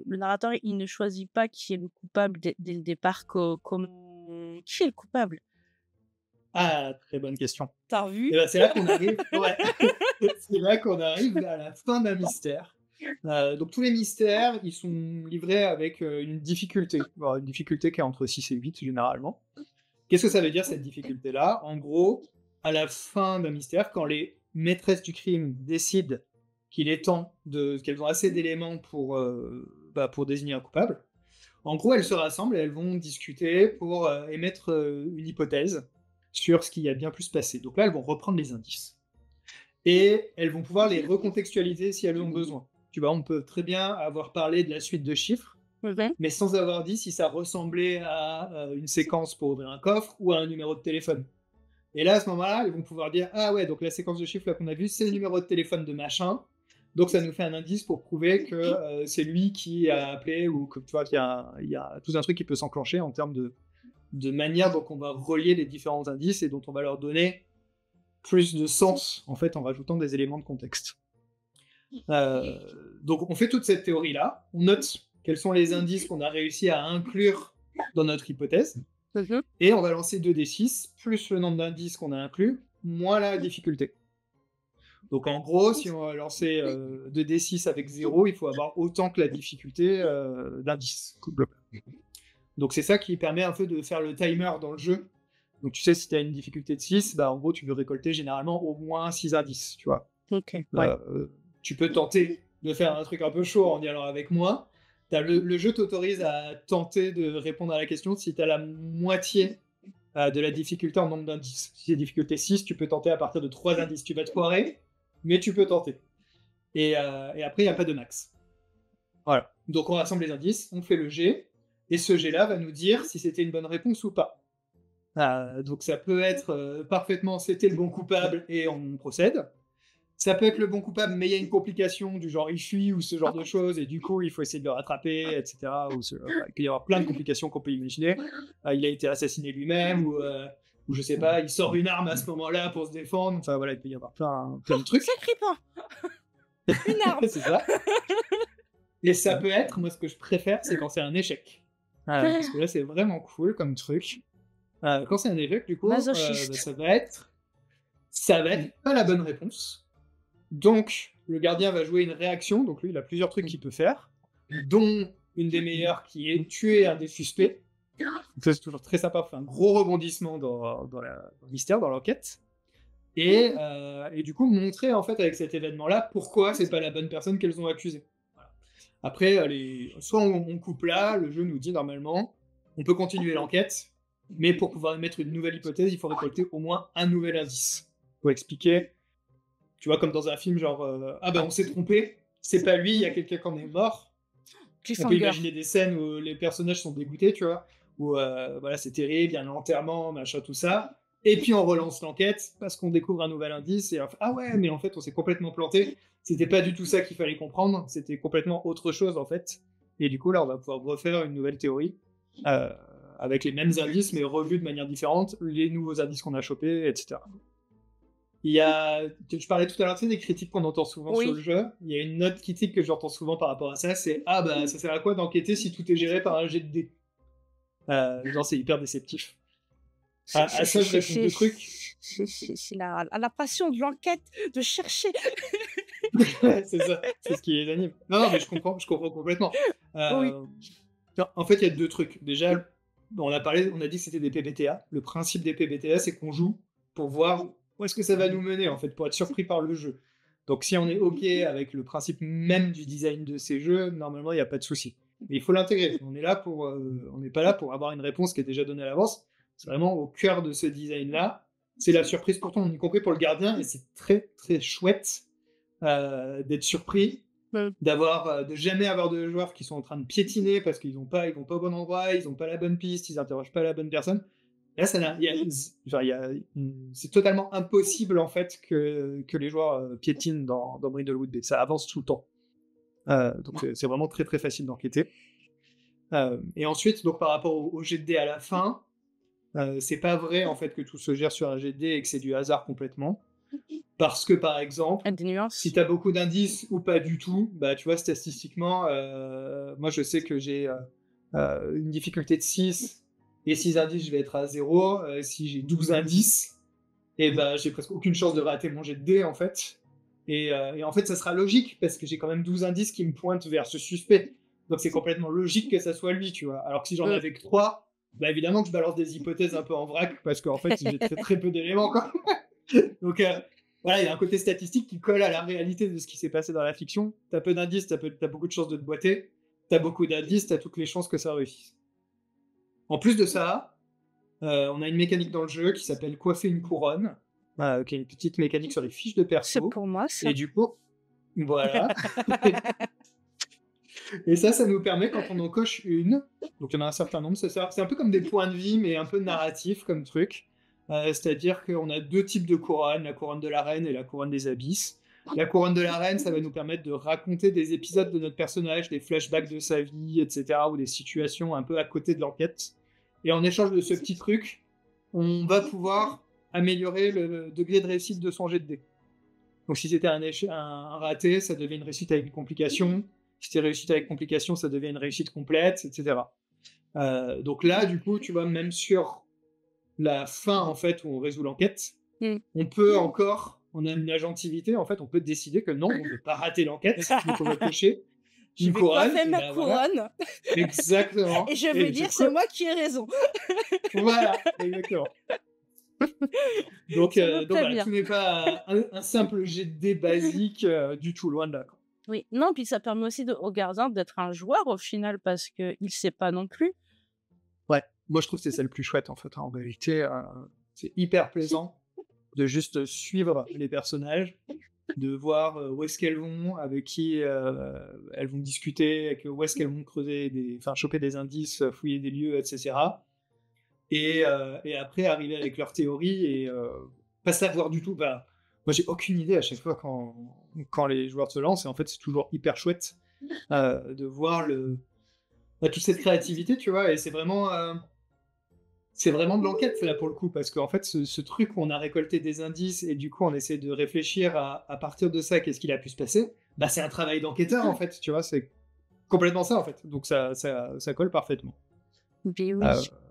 narrateur, il ne choisit pas qui est le coupable dès le départ, qui est le coupable? Ah, très bonne question. T'as vu? Et ben c'est là qu'on arrive. Ouais. C'est là qu'on arrive à la fin d'un mystère. Donc tous les mystères, ils sont livrés avec une difficulté. Bon, une difficulté qui est entre 6 et 8 généralement. Qu'est-ce que ça veut dire cette difficulté-là? En gros, à la fin d'un mystère, quand les maîtresses du crime décident qu'il est temps qu'elles ont assez d'éléments pour désigner un coupable, en gros, elles se rassemblent et elles vont discuter pour émettre une hypothèse sur ce qui a bien pu se passer. Donc là, elles vont reprendre les indices. Et elles vont pouvoir les recontextualiser si elles ont besoin. Tu vois, on peut très bien avoir parlé de la suite de chiffres, mais sans avoir dit si ça ressemblait à une séquence pour ouvrir un coffre ou à un numéro de téléphone. Et là, à ce moment-là, ils vont pouvoir dire « Ah ouais, donc la séquence de chiffres là qu'on a vue, c'est le numéro de téléphone de machin. » Donc ça nous fait un indice pour prouver que c'est lui qui a appelé ou que tu vois qu'il y a tout un truc qui peut s'enclencher en termes de manière dont on va relier les différents indices et dont on va leur donner plus de sens, en fait, en rajoutant des éléments de contexte. Donc on fait toute cette théorie-là, on note quels sont les indices qu'on a réussi à inclure dans notre hypothèse, et on va lancer 2d6, plus le nombre d'indices qu'on a inclus, moins la difficulté. Donc en gros, si on va lancer 2d6 avec 0, il faut avoir autant que la difficulté d'indices. Donc c'est ça qui permet un peu de faire le timer dans le jeu. Donc tu sais, si tu as une difficulté de 6, bah, en gros, tu veux récolter généralement au moins 6 indices, tu vois. Tu peux tenter de faire un truc un peu chaud en y allant avec moi. Le jeu t'autorise à tenter de répondre à la question si tu as la moitié de la difficulté en nombre d'indices. Si c'est difficulté 6, tu peux tenter à partir de 3 indices. Tu vas te foirer, mais tu peux tenter. Et après, il n'y a pas de max. Voilà. Donc on rassemble les indices, on fait le jet, et ce jet-là va nous dire si c'était une bonne réponse ou pas. Donc ça peut être parfaitement c'était le bon coupable et on procède. Ça peut être le bon coupable, mais il y a une complication du genre il fuit ou ce genre de choses, et du coup il faut essayer de le rattraper, etc. Il peut y avoir plein de complications qu'on peut imaginer. Il a été assassiné lui-même, ou je sais pas, il sort une arme à ce moment-là pour se défendre. Enfin voilà, il peut y avoir plein de trucs. C'est crippant. Une arme. C'est ça. Et ça peut être, moi ce que je préfère, c'est quand c'est un échec. Parce que là c'est vraiment cool comme truc. Quand c'est un échec, du coup, ça va être pas la bonne réponse. Donc, le gardien va jouer une réaction. Donc lui, il a plusieurs trucs qu'il peut faire, dont une des meilleures qui est tuer un des suspects. Donc ça, c'est toujours très sympa, on fait un gros rebondissement dans le mystère, dans l'enquête. Et du coup, montrer en fait avec cet événement-là pourquoi c'est pas la bonne personne qu'elles ont accusée. Voilà. Après, soit on coupe là, le jeu nous dit normalement, on peut continuer l'enquête, mais pour pouvoir mettre une nouvelle hypothèse, il faut récolter au moins un nouvel indice. Pour expliquer, tu vois, comme dans un film, genre, on s'est trompé, c'est pas lui, il y a quelqu'un qui en est mort. On peut imaginer des scènes où les personnages sont dégoûtés, tu vois, où voilà, c'est terrible, il y a un enterrement, machin, tout ça. Et puis on relance l'enquête parce qu'on découvre un nouvel indice et ah ouais, mais en fait on s'est complètement planté. C'était pas du tout ça qu'il fallait comprendre, c'était complètement autre chose en fait. Et du coup là on va pouvoir refaire une nouvelle théorie avec les mêmes indices mais revus de manière différente, les nouveaux indices qu'on a chopés, etc. Je parlais tout à l'heure des critiques qu'on entend souvent sur le jeu. Il y a une autre critique que j'entends souvent par rapport à ça, c'est ça sert à quoi d'enquêter si tout est géré par un jet de dés. Genre c'est hyper déceptif. À ça je réponds deux trucs. C'est la passion de l'enquête, de chercher. C'est ça, c'est ce qui les anime. Non, mais je comprends complètement. En fait, il y a deux trucs. Déjà, on a dit que c'était des PBTA. Le principe des PBTA, c'est qu'on joue pour voir où est-ce que ça va nous mener, en fait, pour être surpris par le jeu. Donc, si on est OK avec le principe même du design de ces jeux, normalement, il n'y a pas de souci. Mais il faut l'intégrer. On n'est pas là pour avoir une réponse qui est déjà donnée à l'avance. C'est vraiment au cœur de ce design-là. C'est la surprise pour tout le monde, y compris pour le gardien, et c'est très, très chouette d'être surpris, de jamais avoir de joueurs qui sont en train de piétiner parce qu'ils vont pas au bon endroit, ils n'ont pas la bonne piste, ils interrogent pas la bonne personne. Là, c'est totalement impossible en fait que les joueurs piétinent dans Brindlewood Bay. Ça avance tout le temps. Donc c'est vraiment très très facile d'enquêter. Et ensuite, donc par rapport au jet de dés à la fin, c'est pas vrai en fait que tout se gère sur un jet de dés et que c'est du hasard complètement. Parce que par exemple, si tu as beaucoup d'indices ou pas du tout, bah tu vois, statistiquement, moi je sais que j'ai une difficulté de 6 et 6 indices, je vais être à 0. Si j'ai 12 indices, et bah j'ai presque aucune chance de rater mon jet de dés en fait. Et en fait, ça sera logique parce que j'ai quand même 12 indices qui me pointent vers ce suspect. Donc c'est complètement logique que ça soit lui, tu vois. Alors que si j'en avais que 3, bah évidemment que je balance des hypothèses un peu en vrac parce qu'en fait, j'ai très très peu d'éléments, quoi. Donc voilà, il y a un côté statistique qui colle à la réalité de ce qui s'est passé dans la fiction. T'as peu d'indices, t'as beaucoup de chances de te boiter. T'as beaucoup d'indices, t'as toutes les chances que ça réussisse. En plus de ça, on a une mécanique dans le jeu qui s'appelle coiffer une couronne, qui est une petite mécanique sur les fiches de C'est perso. pour moi, ça. Et du coup, voilà. Et ça nous permet, quand on en coche une, donc il y en a un certain nombre, c'est un peu comme des points de vie, mais un peu narratif comme truc. C'est-à-dire qu'on a 2 types de couronnes, la couronne de la reine et la couronne des abysses. La couronne de la reine, ça va nous permettre de raconter des épisodes de notre personnage, des flashbacks de sa vie, etc., ou des situations un peu à côté de l'enquête. Et en échange de ce petit truc, on va pouvoir améliorer le degré de réussite de son jet de dés. Donc si c'était un raté, ça devient une réussite avec une complication. Si c'était réussite avec complication, ça devient une réussite complète, etc. Donc là, du coup, tu vois, même sur la fin, en fait, où on résout l'enquête, on peut encore, on a une agentivité, en fait, on peut décider que non, on ne veut pas rater l'enquête, donc on va cocher Je une vais couronne. coiffer ma ben voilà. couronne Exactement. et je vais dire c'est moi qui ai raison. Voilà, exactement. Donc Ça me plaît voilà, bien. tout n'est pas un simple jet de dés basique du tout, loin de là, quoi. Oui, non, puis ça permet aussi au gardien d'être un joueur au final parce qu'il ne sait pas non plus. Ouais, moi je trouve que c'est ça le plus chouette en fait. En réalité, c'est hyper plaisant de juste suivre les personnages, de voir où est-ce qu'elles vont, avec qui elles vont discuter, où est-ce qu'elles vont choper des indices, fouiller des lieux, etc. Et après arriver avec leurs théories et pas savoir du tout. Bah, moi j'ai aucune idée à chaque fois quand les joueurs se lancent, et en fait c'est toujours hyper chouette de voir toute cette créativité, tu vois, et c'est vraiment de l'enquête là pour le coup, parce qu'en fait ce truc où on a récolté des indices et du coup on essaie de réfléchir à partir de ça qu'est-ce qu'il a pu se passer, bah c'est un travail d'enquêteur en fait, tu vois, c'est complètement ça en fait, donc ça colle parfaitement. Mais oui.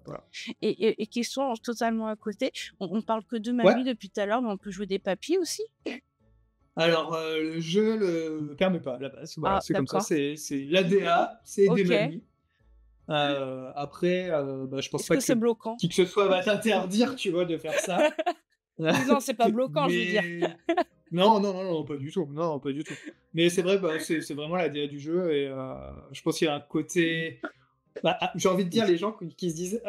Voilà. Et question totalement à côté, on parle que de Ouais. Mamie depuis tout à l'heure, mais on peut jouer des papis aussi? Alors le jeu le permet pas à la base, voilà, Ah, c'est comme ça, d'accord. c'est l'ADA, c'est des Ok. mamies. Après, bah, je pense Est-ce pas que c'est que bloquant? qui que ce soit va t'interdire, tu vois, de faire ça. Non, c'est pas bloquant, je veux dire. Non, pas du tout. Non, pas du tout. Mais c'est vrai, bah, c'est vraiment la DA du jeu et je pense qu'il y a un côté. Bah, j'ai envie de dire les gens qui se disent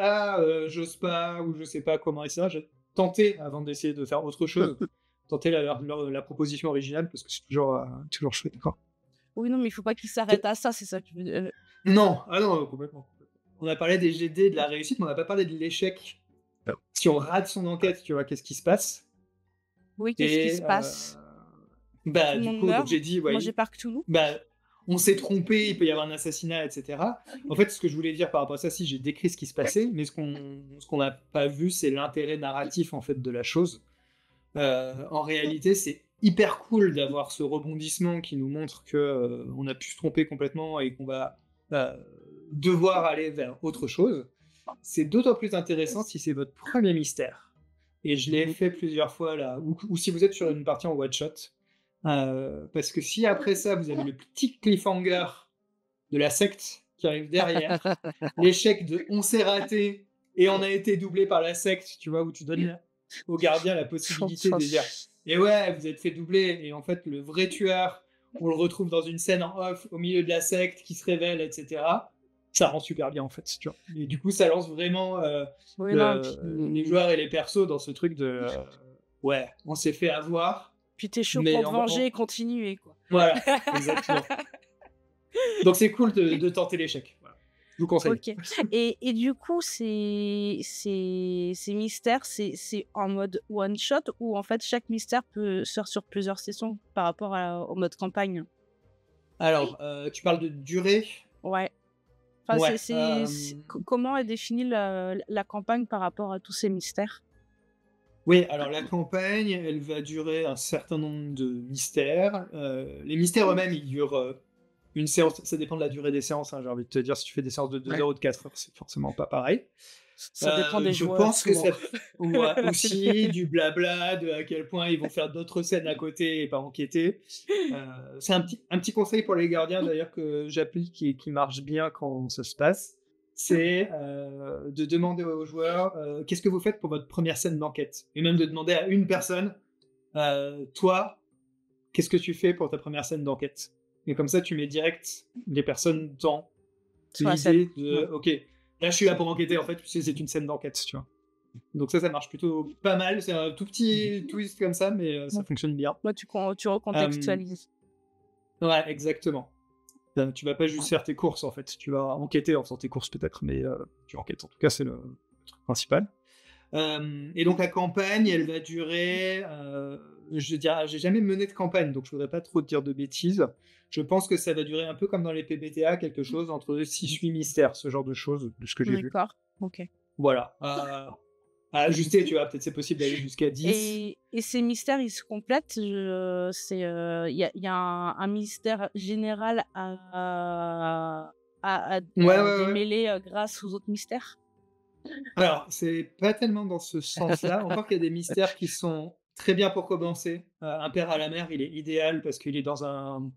j'ose pas ou je sais pas comment et ça. J'ai tenté avant d'essayer de faire autre chose. Tenter la proposition originale parce que c'est toujours chouette, quoi. Oui, non, mais il faut pas qu'il s'arrête à ça, c'est ça que tu veux dire. Non, non, complètement. On a parlé des GD, de la réussite, mais on n'a pas parlé de l'échec. Si on rate son enquête, tu vois, qu'est-ce qui se passe? Oui, qu'est-ce qui se passe? Bah, Tout le du monde coup, meurt? donc j'ai dit, ouais, Manger par Cthulhu? bah, on s'est trompé, il peut y avoir un assassinat, etc. En fait, ce que je voulais dire par rapport à ça, si j'ai décrit ce qui se passait, mais ce qu'on n'a pas vu, c'est l'intérêt narratif en fait de la chose. En réalité, c'est hyper cool d'avoir ce rebondissement qui nous montre que on a pu se tromper complètement et qu'on va devoir aller vers autre chose. C'est d'autant plus intéressant si c'est votre premier mystère. Et je l'ai fait plusieurs fois là, ou si vous êtes sur une partie en one shot. Parce que si après ça, vous avez le petit cliffhanger de la secte qui arrive derrière, l'échec de on s'est raté et on a été doublé par la secte, tu vois, où tu donnes au gardien la possibilité de dire et ouais, vous êtes fait doubler, et en fait, le vrai tueur, on le retrouve dans une scène en off au milieu de la secte qui se révèle, etc. Ça rend super bien en fait, tu vois. Et du coup, ça lance vraiment Oui, non, les joueurs et les persos dans ce truc de ouais, on s'est fait avoir. puis t'es chaud Mais pour te venger et continuer, quoi. Voilà, exactement. Donc c'est cool de tenter l'échec. Voilà. Je vous conseille. Ok. Et du coup, ces mystères, c'est en mode one shot ou en fait chaque mystère peut se faire sur plusieurs sessions par rapport au mode campagne? Alors, tu parles de durée? Ouais. Enfin, Ouais. comment est définie la campagne par rapport à tous ces mystères? Oui, alors la campagne, elle va durer un certain nombre de mystères. Les mystères eux-mêmes, ils durent une séance. Ça dépend de la durée des séances, hein, j'ai envie de te dire. Si tu fais des séances de 2 heures ou de 4 heures, c'est forcément pas pareil. Ça dépend des Je joueurs, pense que souvent. ça ouais, aussi du blabla, de à quel point ils vont faire d'autres scènes à côté et pas enquêter. C'est un petit conseil pour les gardiens d'ailleurs que j'applique et qui marche bien quand ça se passe, c'est, de demander aux joueurs, «Qu'est-ce que vous faites pour votre première scène d'enquête?» et même de demander à une personne, «Toi, qu'est-ce que tu fais pour ta première scène d'enquête?» et comme ça, tu mets direct les personnes dans Sur la scène. l'idée de: Ouais. «OK, là, je suis là pour enquêter, en fait, c'est une scène d'enquête», tu vois? Donc ça marche plutôt pas mal. C'est un tout petit twist comme ça, mais ça Ouais. fonctionne bien. Ouais, tu Hem, recontextualises. ouais, exactement. Tu vas pas juste faire tes courses, en fait. Tu vas enquêter en faisant tes courses peut-être, mais tu enquêtes. En tout cas, c'est le truc principal. Et donc la campagne, elle va durer, je dirais j'ai jamais mené de campagne, donc je voudrais pas trop te dire de bêtises. Je pense que ça va durer un peu comme dans les PBTA, quelque chose entre 6-8 mystères, ce genre de choses, de ce que j'ai vu. D'accord, OK. Voilà, à ajuster, tu vois? Peut-être c'est possible d'aller jusqu'à 10. Et ces mystères, ils se complètent? Il y a un mystère général Ouais, à ouais, ouais. démêler, grâce aux autres mystères? Alors, c'est pas tellement dans ce sens-là. Encore qu'il y a des mystères qui sont très bien pour commencer. Un père à la mer, il est idéal parce qu'il est dans un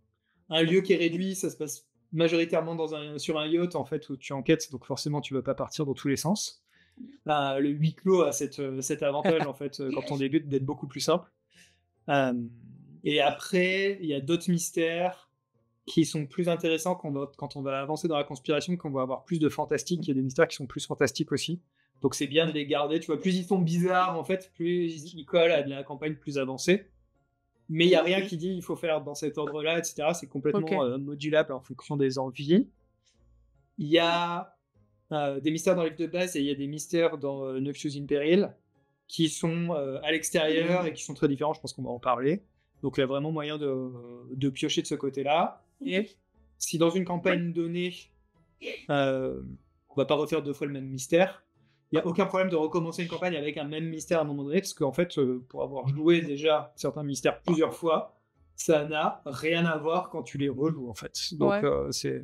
lieu qui est réduit. Ça se passe majoritairement sur un yacht, en fait, où tu enquêtes. Donc, forcément, tu vas pas partir dans tous les sens. Le huis clos a cet avantage, en fait, quand on débute, d'être beaucoup plus simple. Euh, et après, il y a d'autres mystères qui sont plus intéressants quand on va avancer dans la conspiration, qu'on va avoir plus de fantastique. Il y a des mystères qui sont plus fantastiques aussi. Donc c'est bien de les garder. Tu vois, plus ils sont bizarres, en fait, plus ils collent à de la campagne plus avancée. Mais il n'y a rien qui dit il faut faire dans cet ordre-là, etc. C'est complètement OK. modulable en fonction des envies. Il y a des mystères dans les livres de base et il y a des mystères dans Noctius in Peril qui sont à l'extérieur et qui sont très différents. Je pense qu'on va en parler. Donc il y a vraiment moyen de piocher de ce côté-là. Et si dans une campagne donnée, on va pas refaire 2 fois le même mystère, il y a aucun problème de recommencer une campagne avec un même mystère à un moment donné, parce qu'en fait, pour avoir joué déjà certains mystères plusieurs fois, ça n'a rien à voir quand tu les rejoues, en fait. Donc Ouais, c'est la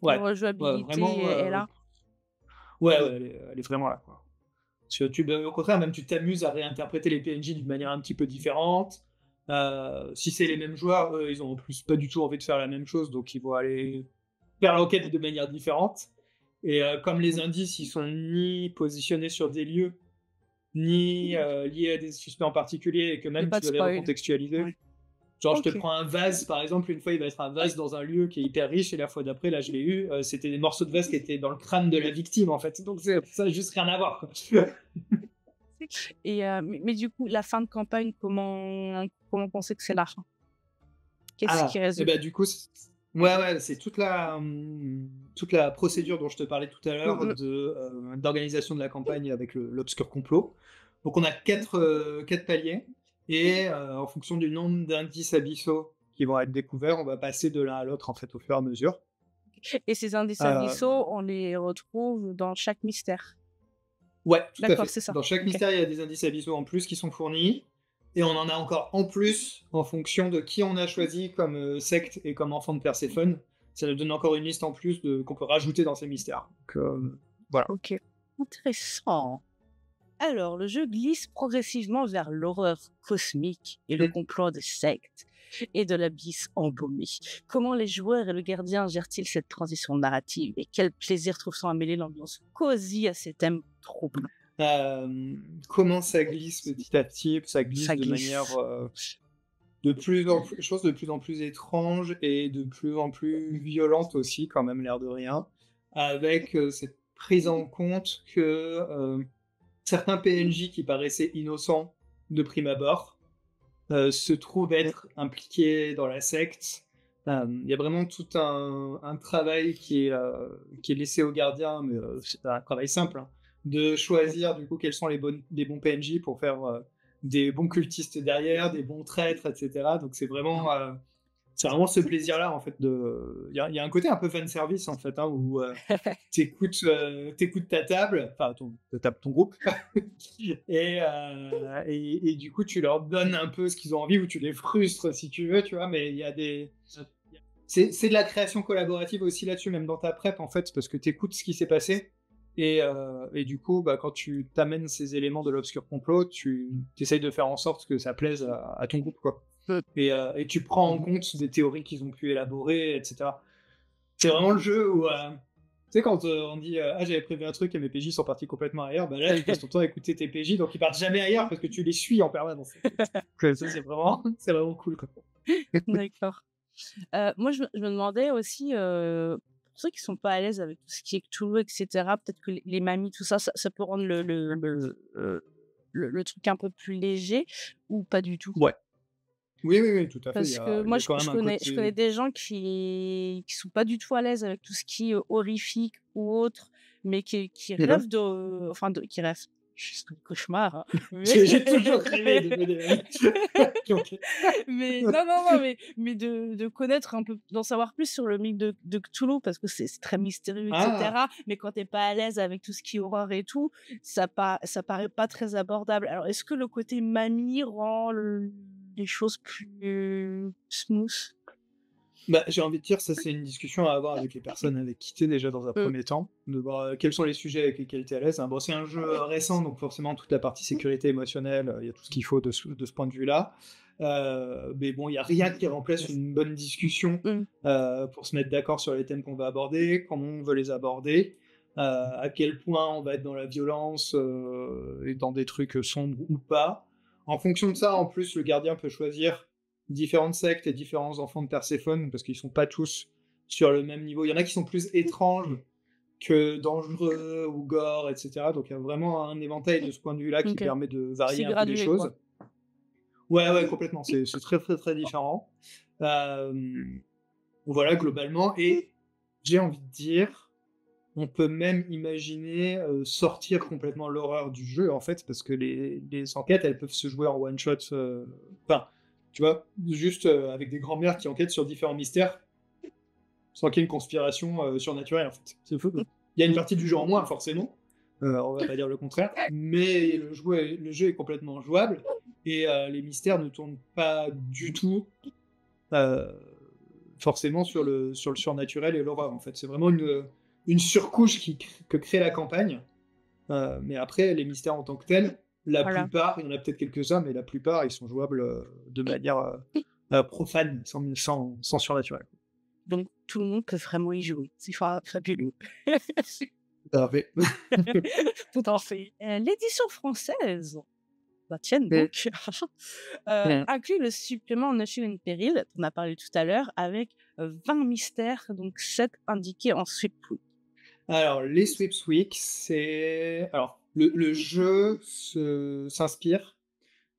ouais, ouais, rejouabilité vraiment, est là. ouais, ouais, elle est vraiment là, quoi. Parce que au contraire, même tu t'amuses à réinterpréter les PNJ d'une manière un petit peu différente. Si c'est les mêmes joueurs, eux, ils ont en plus pas du tout envie de faire la même chose, donc ils vont aller faire l'enquête de manière différente. Et comme les indices, ils sont ni positionnés sur des lieux, ni liés à des suspects en particulier, et que Il y a même pas tu de dois les spoil. recontextualiser. Ouais. Genre, je te OK. prends un vase, par exemple, une fois, il va être un vase dans un lieu qui est hyper riche, et la fois d'après, là, je l'ai eu, c'était des morceaux de vase qui étaient dans le crâne de la victime, en fait. Donc, ça n'a juste rien à voir, quoi. Et mais du coup, la fin de campagne, comment penser que c'est la fin? Qu'est-ce qui Et résulte? bah, du coup, ouais, ouais, c'est toute la procédure dont je te parlais tout à l'heure Mmh. d'organisation de la campagne avec l'obscur complot. Donc, on a 4 paliers, et en fonction du nombre d'indices abyssaux qui vont être découverts, on va passer de l'un à l'autre, en fait, au fur et à mesure. Et ces indices Euh, abyssaux, on les retrouve dans chaque mystère? Ouais, tout à D'accord, fait. c'est ça. Dans chaque OK. mystère, il y a des indices abyssaux en plus qui sont fournis, et on en a encore en plus en fonction de qui on a choisi comme secte et comme enfant de Perséphone. Ça nous donne encore une liste en plus qu'on peut rajouter dans ces mystères. Donc, voilà. OK. Intéressant. Alors, le jeu glisse progressivement vers l'horreur cosmique et le Mm. complot des sectes et de l'abysse embaumé. Comment les joueurs et le gardien gèrent-ils cette transition narrative et quel plaisir trouve-t-on à mêler l'ambiance cosy à ces thèmes troublants? Comment ça glisse petit à petit? Ça glisse Ça de manière glisse. chose de plus en plus étrange et de plus en plus violente aussi, quand même, l'air de rien, avec cette prise en compte que certains PNJ qui paraissaient innocents de prime abord se trouvent être impliqués dans la secte. Il y a vraiment tout un travail qui est laissé aux gardiens, mais c'est un travail simple, hein, de choisir du coup quels sont les bons PNJ pour faire des bons cultistes derrière, des bons traîtres, etc. Donc c'est vraiment ce plaisir-là, en fait. Il y a un côté un peu fan service, en fait, hein, où t'écoutes ta table, enfin ton groupe, et du coup tu leur donnes un peu ce qu'ils ont envie, ou tu les frustres si tu veux, tu vois. Mais il y a c'est de la création collaborative aussi là-dessus, même dans ta prep, en fait, parce que t'écoutes ce qui s'est passé, Et du coup, bah, quand tu t'amènes ces éléments de l'obscur complot, tu essayes de faire en sorte que ça plaise à ton groupe, quoi. Et tu prends en compte des théories qu'ils ont pu élaborer, etc. C'est vraiment le jeu où, tu sais, quand on dit ah, j'avais prévu un truc et mes PJ sont partis complètement ailleurs, bah là, tu passes ton temps à écouter tes PJ, donc ils partent jamais ailleurs parce que tu les suis en permanence. Donc, ça, c'est vraiment cool, quoi. D'accord. Moi, je me demandais aussi, pour ceux qui sont pas à l'aise avec tout ce qui est Cthulhu, et cetera, peut-être que les mamies, tout ça, ça peut rendre le truc un peu plus léger ou pas du tout? Ouais. Oui, tout à fait. Parce que moi, Il y a quand même un je connais côté. des gens qui sont pas du tout à l'aise avec tout ce qui est horrifique ou autre, mais qui rêvent de enfin qui rêvent, c'est un cauchemar, hein, mais J'ai toujours rêvé de mener. Ok. mais non, mais de connaître un peu, d'en savoir plus sur le mythe de Cthulhu parce que c'est très mystérieux et Ah! cetera, mais quand tu es pas à l'aise avec tout ce qui est horreur et tout, ça paraît pas très abordable. Alors est-ce que le côté mamie rend les choses plus smooth? Bah, j'ai envie de dire, ça, c'est une discussion à avoir avec les personnes avec qui tu es déjà dans un Mmh. premier temps, de voir, quels sont les sujets avec lesquels tu es à l'aise, hein. Bon, c'est un jeu, récent, donc forcément toute la partie sécurité émotionnelle, il y a tout ce qu'il faut de ce point de vue-là. Mais bon, il y a rien qui remplace une bonne discussion, Mmh. pour se mettre d'accord sur les thèmes qu'on va aborder, comment on veut les aborder, à quel point on va être dans la violence, et dans des trucs, sombres ou pas. En fonction de ça, en plus, le gardien peut choisir différentes sectes et différents enfants de Perséphone, parce qu'ils sont pas tous sur le même niveau. Il y en a qui sont plus étranges que dangereux ou gore, etc. Donc il y a vraiment un éventail de ce point de vue-là qui OK. permet de C'est varier un peu les gradué, quoi. choses. Ouais, complètement. C'est très, très, très différent. Voilà, globalement. Et j'ai envie de dire, on peut même imaginer sortir complètement l'horreur du jeu, en fait, parce que les enquêtes, elles peuvent se jouer en one-shot. Enfin, tu vois, juste avec des grands-mères qui enquêtent sur différents mystères, sans qu'il y ait une conspiration surnaturelle, en fait. C'est fou. Il y a une partie du jeu en moins, forcément. On va pas dire le contraire. Mais le jeu est complètement jouable. Et les mystères ne tournent pas du tout euh, forcément sur le surnaturel et l'horreur, en fait. C'est vraiment une surcouche que crée la campagne. Mais après, les mystères en tant que tels, la Voilà. plupart, il y en a peut-être quelques-uns, mais la plupart, ils sont jouables de manière profane, sans surnaturel. Donc tout le monde peut vraiment y jouer. C'est fabuleux. Parfait. Tout à fait. L'édition française, la tienne Mm. donc, inclut le supplément Notion in Peril, on a parlé tout à l'heure, avec 20 mystères, donc 7 indiqués en sweep. Alors, les Sweeps Week, c'est. Alors, le jeu s'inspire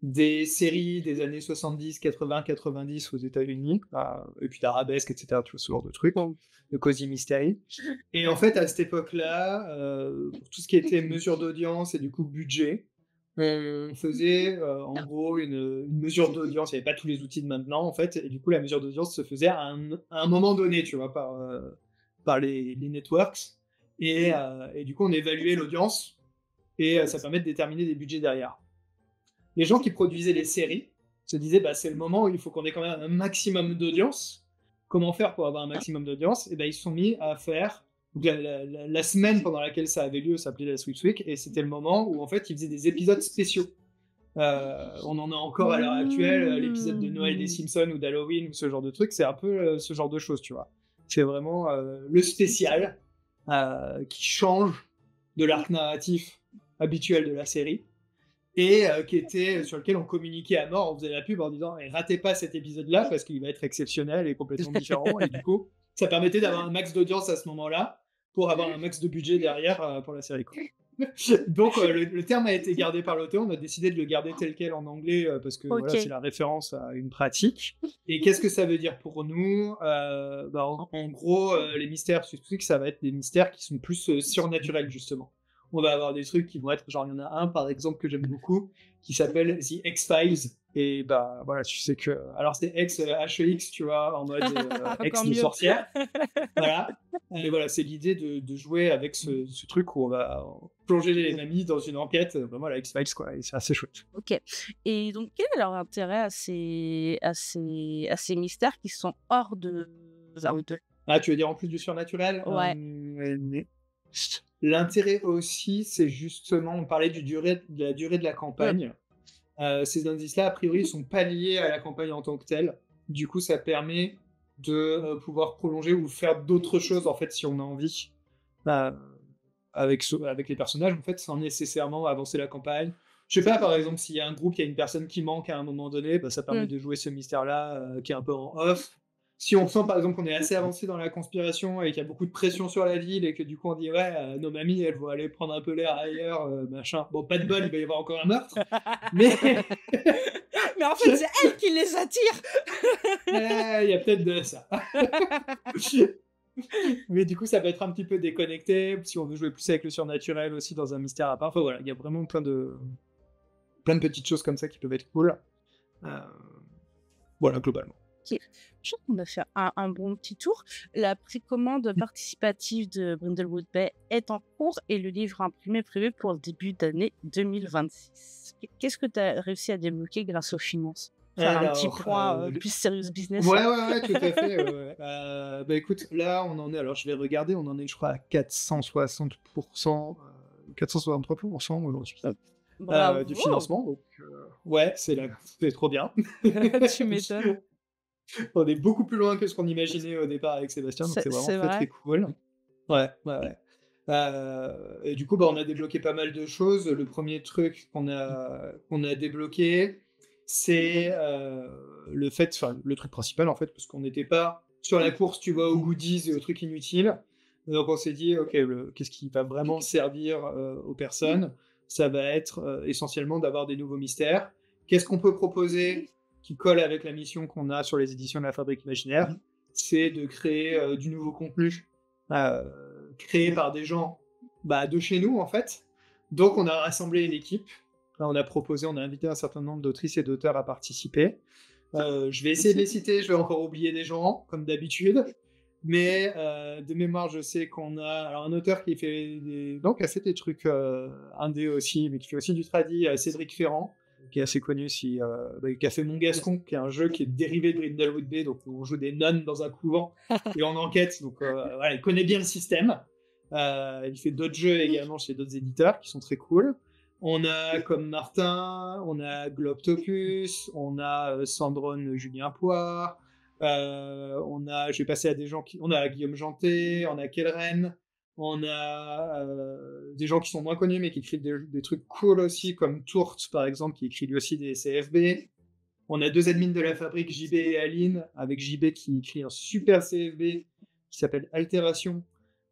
des séries des années 70, 80, 90 aux États-Unis, et puis d'arabesque, etc., tu vois, ce genre de trucs, Bon. de Cozy Mystery. Et en fait, à cette époque-là, pour tout ce qui était mesure d'audience et du coup budget, on faisait en gros une mesure d'audience. Il n'y avait pas tous les outils de maintenant, en fait, et du coup, la mesure d'audience se faisait à un moment donné, tu vois, par les networks. Et du coup, on évaluait l'audience, et ça permet de déterminer des budgets derrière. Les gens qui produisaient les séries se disaient bah, c'est le moment où il faut qu'on ait quand même un maximum d'audience. Comment faire pour avoir un maximum d'audience? Et ben ils se sont mis à faire. Donc, la semaine pendant laquelle ça avait lieu s'appelait la Sweeps Week, et c'était le moment où en fait ils faisaient des épisodes spéciaux. On en a encore à l'heure actuelle, l'épisode de Noël des Simpsons ou d'Halloween ou ce genre de truc, c'est un peu ce genre de choses, tu vois. C'est vraiment le spécial qui change de l'arc narratif habituel de la série, et sur lequel on communiquait à mort, on faisait la pub en disant ratez pas cet épisode-là parce qu'il va être exceptionnel et complètement différent, et du coup, ça permettait d'avoir un max d'audience à ce moment-là pour avoir un max de budget derrière pour la série, quoi. Donc le terme a été gardé par l'auteur, on a décidé de le garder tel quel en anglais parce que voilà, c'est la référence à une pratique. Et qu'est-ce que ça veut dire pour nous? En gros, les mystères, ça va être des mystères qui sont plus surnaturels, justement. On va avoir des trucs qui vont être, genre il y en a un par exemple que j'aime beaucoup, qui s'appelle The X-Files, et bah voilà, tu sais que, alors c'est X, H-E-X, tu vois, en mode X de sorcière, voilà. Mais voilà, c'est l'idée de jouer avec ce truc où on va plonger les mamies dans une enquête, vraiment la X-Files, quoi, et c'est assez chouette. Ok. Et donc, quel est leur intérêt à ces mystères qui sont hors de... Ah, tu veux dire en plus du surnaturel? Ouais. L'intérêt aussi, c'est justement, on parlait de la durée de la campagne. Ces indices-là, a priori, ils sont pas liés à la campagne en tant que telle. Du coup, ça permet de pouvoir prolonger ou faire d'autres choses, en fait, si on a envie, euh, avec les personnages, en fait, sans nécessairement avancer la campagne. Je sais pas, par exemple, s'il y a un groupe, il y a une personne qui manque à un moment donné, bah, ça permet de jouer ce mystère-là qui est un peu en off. Si on sent, par exemple, qu'on est assez avancé dans la conspiration et qu'il y a beaucoup de pression sur la ville et que du coup on dit ouais, nos mamies, elles vont aller prendre un peu l'air ailleurs, machin. Bon, pas de bol, il va y avoir encore un meurtre. Mais Mais en fait, c'est elle qui les attire. il y a peut-être de ça. Mais du coup, ça peut être un petit peu déconnecté si on veut jouer plus avec le surnaturel aussi dans un mystère à part. Enfin voilà, il y a vraiment plein de petites choses comme ça qui peuvent être cool. Voilà, globalement. Ok. Je trouve qu'on a fait un bon petit tour. La précommande participative de Brindlewood Bay est en cours et le livre imprimé est prévu pour le début d'année 2026. Qu'est-ce que tu as réussi à débloquer grâce aux finances? Faire un petit point plus serious business. Ouais, tout à fait. Bah écoute, là, on en est, alors je vais regarder, on en est, je crois, à 460%, 463% aujourd'hui. Du financement. Donc, ouais, c'est trop bien. Tu m'étonnes. On est beaucoup plus loin que ce qu'on imaginait au départ avec Sébastien, donc c'est vraiment très cool. Ouais. Et du coup, bah, on a débloqué pas mal de choses. Le premier truc qu'on a débloqué, c'est le truc principal en fait, parce qu'on n'était pas sur la course, tu vois, aux goodies et aux trucs inutiles. Donc on s'est dit, ok, qu'est-ce qui va vraiment servir aux personnes? Ça va être essentiellement d'avoir des nouveaux mystères. Qu'est-ce qu'on peut proposer qui colle avec la mission qu'on a sur les éditions de la Fabrique Imaginaire? C'est de créer du nouveau contenu créé par des gens de chez nous en fait. Donc on a rassemblé une équipe. Là, on a invité un certain nombre d'autrices et d'auteurs à participer. Je vais essayer de les citer, je vais encore oublier des gens, comme d'habitude. Mais de mémoire, je sais qu'on a alors, un auteur qui fait des trucs indé aussi, mais qui fait aussi du tradi, Cédric Ferrand, qui est assez connu aussi, qui a fait Montgascon, qui est un jeu qui est dérivé de Brindlewood Bay, donc on joue des nonnes dans un couvent et on enquête, donc voilà, il connaît bien le système. Il fait d'autres jeux également chez d'autres éditeurs qui sont très cool. On a comme Martin, on a Globtopus, on a Sandrone Julien Poire, je vais passer à des gens on a Guillaume Janté, on a Kelren, on a des gens qui sont moins connus mais qui écrivent des trucs cool aussi, comme Tourte par exemple, qui écrit lui aussi des CFB. On a deux admins de la fabrique, JB et Aline, avec JB qui écrit un super CFB qui s'appelle Altération,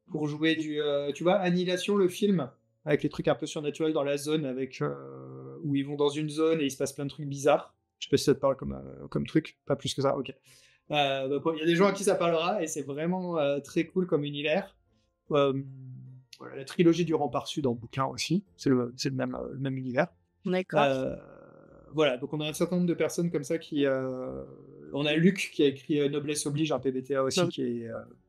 pour jouer tu vois, Annihilation, le film, avec les trucs un peu surnaturels dans la zone, où ils vont dans une zone et il se passe plein de trucs bizarres. Je sais pas si ça te parle comme truc, pas plus que ça, ok. Il y a des gens à qui ça parlera et c'est vraiment très cool comme univers. Voilà, la trilogie du Rempart Sud en bouquin aussi, c'est le même univers. D'accord. Voilà, donc on a un certain nombre de personnes comme ça on a Luc qui a écrit Noblesse Oblige, un PBTA aussi,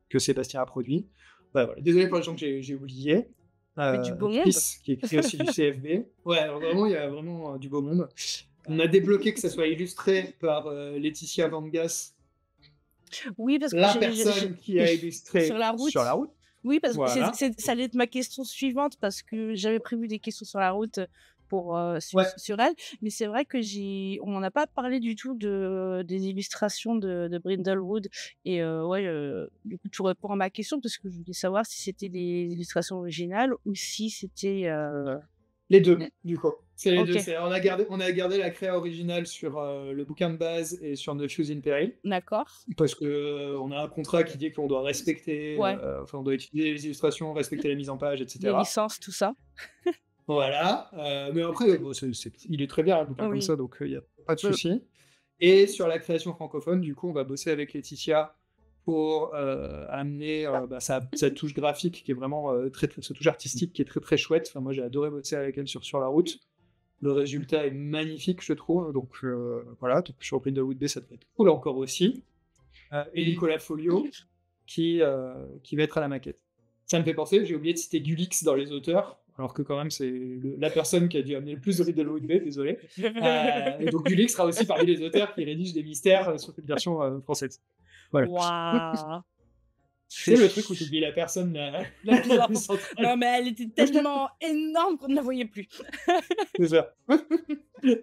que Sébastien a produit. Voilà. Désolé pour les gens que j'ai oubliés. Du beau monde. Chris, qui écrit aussi du CFB. Ouais, alors vraiment, il y a vraiment du beau monde. On a débloqué que ça soit illustré par Laetitia Van Gas. Oui, parce que la personne qui a illustré sur la route. Oui, parce que ça allait être ma question suivante, parce que j'avais prévu des questions sur la route sur elle, mais c'est vrai que on n'a pas parlé du tout des illustrations de Brindlewood, et du coup tu réponds à ma question, parce que je voulais savoir si c'était des illustrations originales ou si c'était les deux, du coup. C'est les deux. On a gardé la créa originale sur le bouquin de base et sur The Fuse in Peril. D'accord. Parce que on a un contrat qui dit qu'on doit respecter, on doit utiliser les illustrations, respecter la mise en page, etc. Les licences, tout ça. Voilà. Mais après, il est très bien, un bouquin comme ça, donc il n'y a pas de souci. Et sur la création francophone, du coup, on va bosser avec Laetitia pour amener sa touche graphique qui est vraiment sa touche artistique qui est très très chouette. Enfin, moi j'ai adoré bosser avec elle sur la route. Le résultat est magnifique, je trouve. Donc voilà, donc sur Brindlewood Bay, ça devrait être cool encore aussi. Et Nicolas Folio qui va être à la maquette. Ça me fait penser, j'ai oublié de citer Gulix dans les auteurs, alors que quand même c'est la personne qui a dû amener le plus de Brindlewood Bay, désolé. Et donc Gulix sera aussi parmi les auteurs qui rédigent des mystères sur cette version française. Voilà. Waouh. C'est le truc où tu oublies la personne La plus la plus importante. centrale. Non, mais elle était tellement énorme qu'on ne la voyait plus. C'est ça.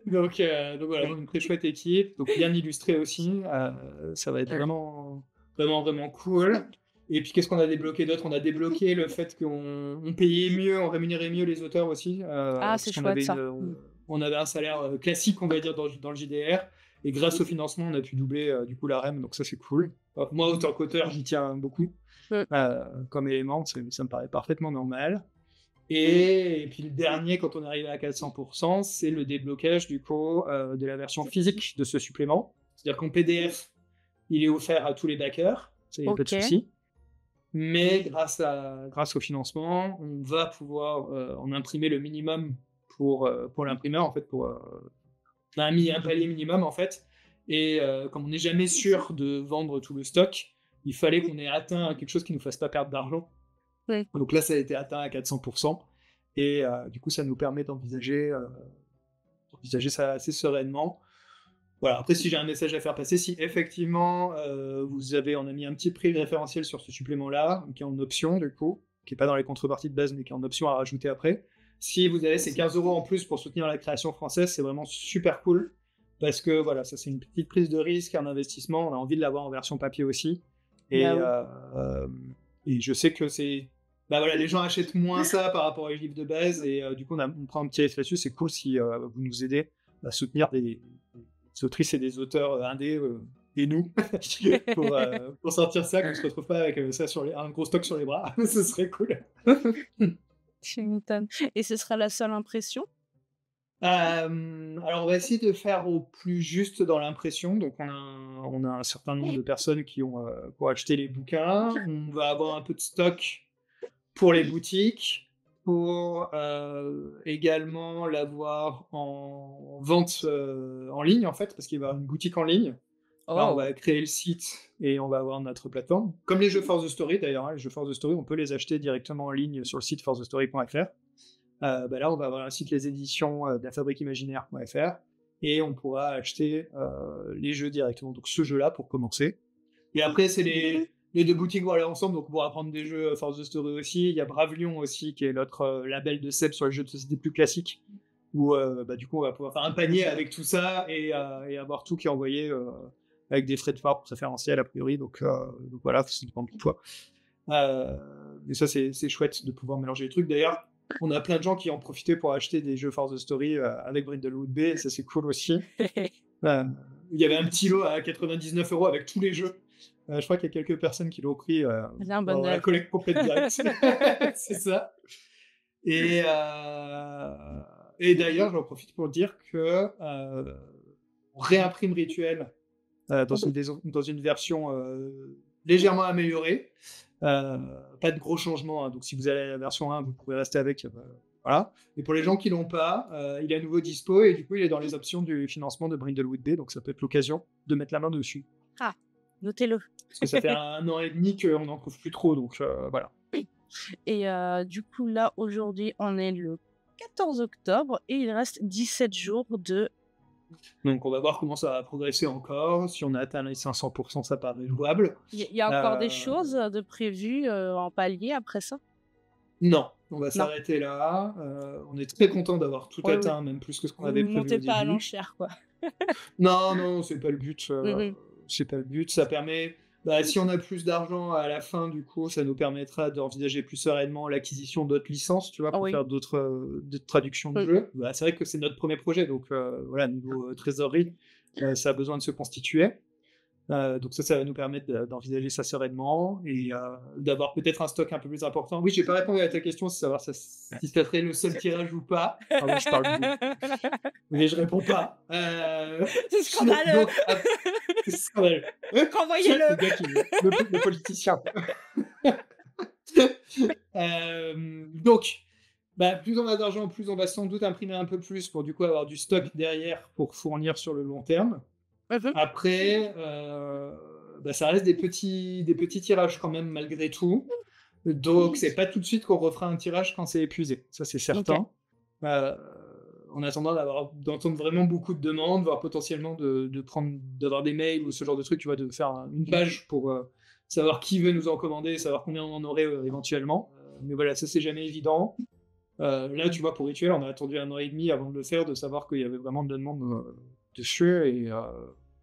Donc voilà, donc une très chouette équipe, donc bien illustrée aussi. Ça va être vraiment, vraiment, vraiment cool. Et puis qu'est-ce qu'on a débloqué d'autre? On a débloqué le fait qu'on payait mieux, on rémunérait mieux les auteurs aussi, Ah, c'est parce qu'on chouette avait, ça. Mm. on avait un salaire classique, on va dire, dans le JDR. Et grâce au financement, on a pu doubler du coup la REM, donc ça c'est cool. Alors, moi, autant qu'auteur, j'y tiens beaucoup Mm. comme élément, ça me paraît parfaitement normal. Et puis le dernier, quand on est arrivé à 400%, c'est le déblocage du coup de la version physique de ce supplément. C'est-à-dire qu'en PDF, il est offert à tous les backers, ça y a pas de Ok. souci. Mais grâce au financement, on va pouvoir en imprimer le minimum pour l'imprimeur, en fait, on a mis un palier minimum, en fait. Et comme on n'est jamais sûr de vendre tout le stock, il fallait qu'on ait atteint quelque chose qui ne nous fasse pas perdre d'argent. Oui. Donc là, ça a été atteint à 400%. Et du coup, ça nous permet d'envisager ça assez sereinement. Voilà. Après, si j'ai un message à faire passer, si effectivement, on a mis un petit prix référentiel sur ce supplément-là, qui est en option, du coup, qui n'est pas dans les contreparties de base, mais qui est en option à rajouter après. Si vous avez ces 15 € en plus pour soutenir la création française, c'est vraiment super cool. Parce que voilà, ça c'est une petite prise de risque, un investissement. On a envie de l'avoir en version papier aussi. Et, et je sais que voilà, les gens achètent moins ça par rapport aux livres de base. Et du coup, on prend un petit risque là-dessus. C'est cool si vous nous aidez à soutenir des autrices et des auteurs indés et nous pour sortir ça, qu'on se retrouve pas avec ça un gros stock sur les bras. Ce serait cool. Tu m'étonnes. Et ce sera la seule impression? Alors on va essayer de faire au plus juste dans l'impression. Donc on a un certain nombre de personnes qui ont pour acheter les bouquins. On va avoir un peu de stock pour les boutiques, pour également l'avoir en vente en ligne, en fait, parce qu'il va y avoir une boutique en ligne. Là, on Oh. va créer le site et on va avoir notre plateforme. Comme les jeux Force the Story, d'ailleurs. Les jeux Force the Story, on peut les acheter directement en ligne sur le site forcethestory.fr. Là, on va avoir un site les éditions de la fabrique imaginaire.fr et on pourra acheter les jeux directement. Donc ce jeu-là pour commencer. Et après, c'est les deux boutiques vont aller ensemble, donc on pourra prendre des jeux Force the Story aussi. Il y a Brave Lion aussi, qui est notre label de Seb sur les jeux de société plus classiques, où du coup on va pouvoir faire un panier avec tout ça et avoir tout qui est envoyé avec des frais de port préférentiels a priori. Donc voilà, ça dépend de toi. Mais ça, c'est chouette de pouvoir mélanger les trucs. D'ailleurs, on a plein de gens qui ont profité pour acheter des jeux Force the Story avec Brindlewood Bay, et ça c'est cool aussi. Il y avait un petit lot à 99 € avec tous les jeux. Je crois qu'il y a quelques personnes qui l'ont pris dans la collecte complète directe. C'est ça. Et d'ailleurs, j'en profite pour dire que on réimprime Rituel dans une version légèrement améliorée. Pas de gros changements, hein. Donc si vous allez à la version 1, vous pourrez rester avec. Voilà. Et pour les gens qui l'ont pas, il est à nouveau dispo et du coup il est dans les options du financement de Brindlewood Bay, donc ça peut être l'occasion de mettre la main dessus. Ah, notez-le. Parce que ça fait 1 an et demi qu'on n'en trouve plus trop, donc voilà. Et du coup, là, aujourd'hui, on est le 14 octobre et il reste 17 jours de... Donc on va voir comment ça va progresser encore. Si on a atteint les 500%, ça paraît jouable. Il y a encore des choses de prévues en palier après ça? Non, on va s'arrêter là. On est très content d'avoir tout atteint, oui. même plus que ce qu'on Vous avait ne prévu au montez début. pas à l'enchère, quoi. Non, c'est pas le but. Oui. C'est pas le but. Ça permet... si on a plus d'argent à la fin, du coup, ça nous permettra d'envisager plus sereinement l'acquisition d'autres licences, tu vois, pour faire d'autres traductions de jeux. C'est vrai que c'est notre premier projet, donc voilà, niveau trésorerie, ça a besoin de se constituer. Donc ça va nous permettre d'envisager ça sereinement et d'avoir peut-être un stock un peu plus important. Oui, j'ai pas répondu à ta question, c'est savoir si ça serait le seul tirage ou pas. Pardon, je parle beaucoup. Mais je réponds pas. C'est scandaleux. C'est scandaleux. Renvoyez-le. Le politicien. Donc, plus on a d'argent, plus on va sans doute imprimer un peu plus pour du coup avoir du stock derrière pour fournir sur le long terme. Après, ça reste des petits tirages quand même malgré tout. Donc c'est pas tout de suite qu'on refera un tirage quand c'est épuisé. Ça c'est certain. en attendant d'entendre vraiment beaucoup de demandes, voire potentiellement d'avoir des mails ou ce genre de trucs, tu vois, de faire une page pour savoir qui veut nous en commander, savoir combien on en aurait éventuellement. Mais voilà, ça c'est jamais évident. Là, tu vois, pour Rituel, on a attendu 1 an et demi avant de le faire, de savoir qu'il y avait vraiment de la demande dessus. Et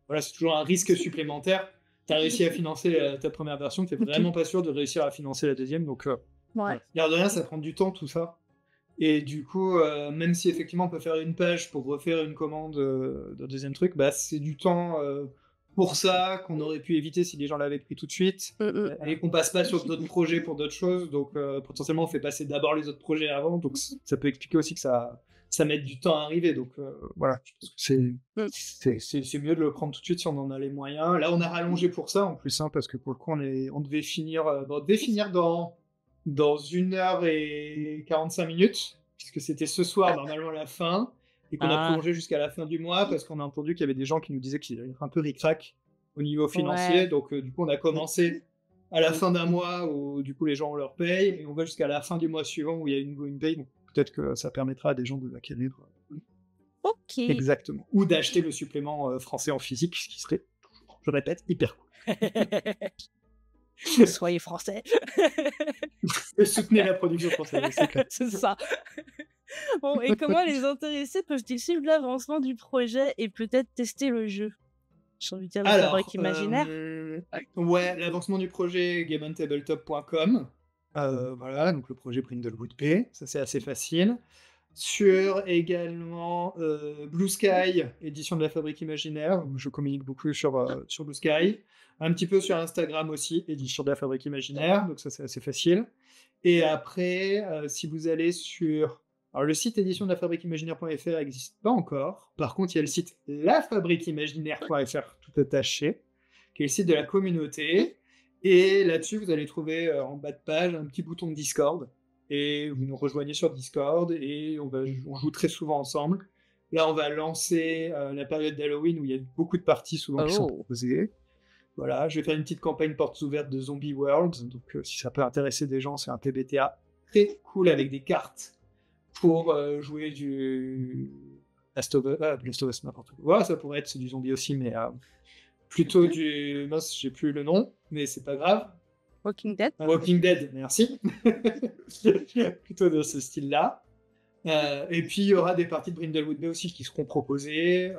voilà, c'est toujours un risque supplémentaire. Tu as réussi à financer ta première version, tu n'es vraiment pas sûr de réussir à financer la deuxième. Donc, Ouais. l'air de rien, ça prend du temps, tout ça. Et du coup, même si effectivement on peut faire une page pour refaire une commande d'un deuxième truc, bah, c'est du temps pour ça qu'on aurait pu éviter si les gens l'avaient pris tout de suite et qu'on passe pas sur d'autres projets pour d'autres choses. Donc potentiellement on fait passer d'abord les autres projets avant. Donc ça peut expliquer aussi que ça mette du temps à arriver. Donc voilà, je pense que c'est mieux de le prendre tout de suite si on en a les moyens. Là on a rallongé pour ça en plus, hein, parce que pour le coup on devait finir dans 1h45 minutes, puisque c'était ce soir normalement la fin, et qu'on a prolongé jusqu'à la fin du mois, parce qu'on a entendu qu'il y avait des gens qui nous disaient qu'ils allaient être un peu ric-rac au niveau financier. Ouais. Donc du coup on a commencé à la fin d'un mois où du coup les gens on leur paye, et on va jusqu'à la fin du mois suivant où il y a une paye. Donc peut-être que ça permettra à des gens de l'acquérir. Ok. Exactement. Ou d'acheter le supplément français en physique, ce qui serait, je répète, hyper cool. Soyez français. Et soutenez la production française, c'est clair. C'est ça. Bon, et comment les intéressés peuvent-ils suivre l'avancement du projet et peut-être tester le jeu? J'ai envie de dire la fabrique imaginaire. Ouais, l'avancement du projet gameontabletop.com. Voilà, donc le projet Brindlewood Bay, ça c'est assez facile. Sur également Blue Sky, édition de la Fabrique Imaginaire, où je communique beaucoup sur Blue Sky. Un petit peu sur Instagram aussi, édition de la Fabrique Imaginaire, donc ça c'est assez facile. Et après, si vous allez sur... Alors le site édition de la Fabrique Imaginaire.fr n'existe pas encore. Par contre, il y a le site lafabriqueimaginaire.fr tout attaché, qui est le site de la communauté. Et là-dessus, vous allez trouver en bas de page un petit bouton de Discord. Et vous nous rejoignez sur Discord et on joue très souvent ensemble. Là, on va lancer la période d'Halloween où il y a beaucoup de parties souvent qui sont proposées. Voilà, je vais faire une petite campagne portes ouvertes de Zombie World. Donc, si ça peut intéresser des gens, c'est un TBTA très cool avec des cartes pour jouer du Last of Us, n'importe quoi. Ouais, ça pourrait être du zombie aussi, mais plutôt du... Mince, j'ai plus le nom, mais c'est pas grave. Walking Dead. Walking Dead, merci. Plutôt de ce style-là. Et puis, il y aura des parties de Brindlewood Bay aussi qui seront proposées.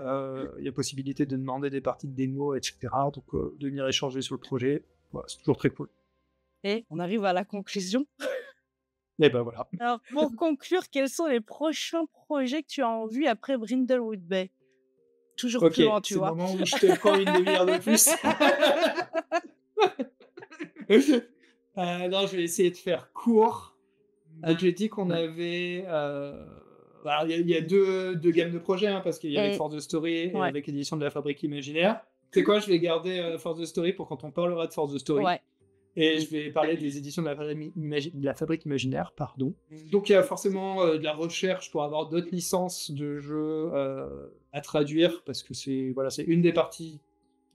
Il y a possibilité de demander des parties de démo, etc. Donc, de venir échanger sur le projet. Voilà, c'est toujours très cool. Et on arrive à la conclusion. Et ben voilà. Alors, pour conclure, quels sont les prochains projets que tu as en vue après Brindlewood Bay? Toujours plus loin, tu vois. C'est le moment où je te prends une demi-heure de plus. Non, je vais essayer de faire court. Donc, j'ai dit qu'on avait... il y a deux gammes de projets, hein, parce qu'il y avait Force the Story et avec l'édition de la Fabrique Imaginaire. C'est quoi, je vais garder Force the Story pour quand on parlera de Force the Story. Ouais. Et je vais parler des éditions de la Fabrique Imaginaire, pardon. Donc il y a forcément de la recherche pour avoir d'autres licences de jeux à traduire, parce que c'est une des parties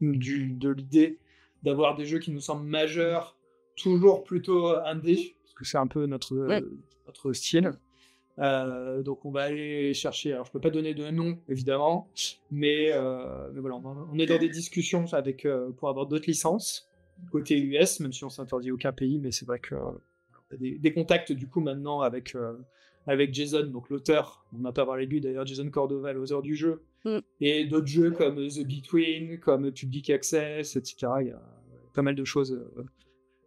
de l'idée d'avoir des jeux qui nous semblent majeurs, toujours plutôt indé, parce que c'est un peu notre style. Donc on va aller chercher, alors je peux pas donner de nom évidemment, mais voilà, on est dans des discussions pour avoir d'autres licences côté US, même si on s'interdit aucun pays, mais c'est vrai que des contacts du coup maintenant avec Jason, donc l'auteur, on n'a pas parlé de lui d'ailleurs, Jason Cordova, l'auteur du jeu, et d'autres jeux comme The Between, comme Public Access, etc. Il y a pas mal de choses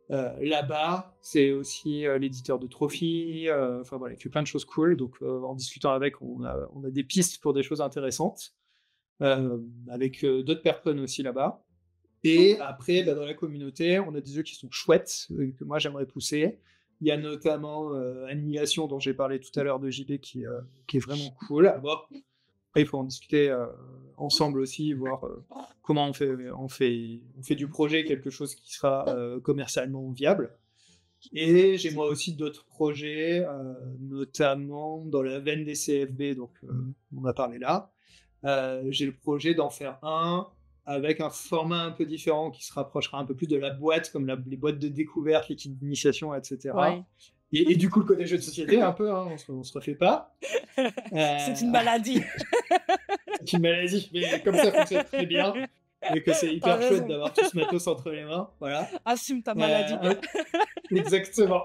là-bas. C'est aussi l'éditeur de Trophy, enfin voilà, il fait plein de choses cool, donc en discutant avec, on a des pistes pour des choses intéressantes, avec d'autres personnes aussi là-bas. Et après, dans la communauté, on a des jeux qui sont chouettes, que moi j'aimerais pousser. Il y a notamment Annihilation, dont j'ai parlé tout à l'heure de JB, qui est vraiment cool. Bon, après, il faut en discuter ensemble aussi, voir comment on fait du projet quelque chose qui sera commercialement viable. Et j'ai moi aussi d'autres projets, notamment dans la veine des CFB, donc on a parlé là. J'ai le projet d'en faire un avec un format un peu différent qui se rapprochera un peu plus de la boîte, comme les boîtes de découverte, les kits d'initiation, etc. Ouais. Et du coup, le côté jeu de société, un peu, hein, on se refait pas. C'est une Euh, maladie. c'est une maladie, mais comme ça fonctionne très bien, et que c'est T'as hyper chouette raison. d'avoir tout ce matos entre les mains, voilà. Assume ta maladie. Euh, exactement.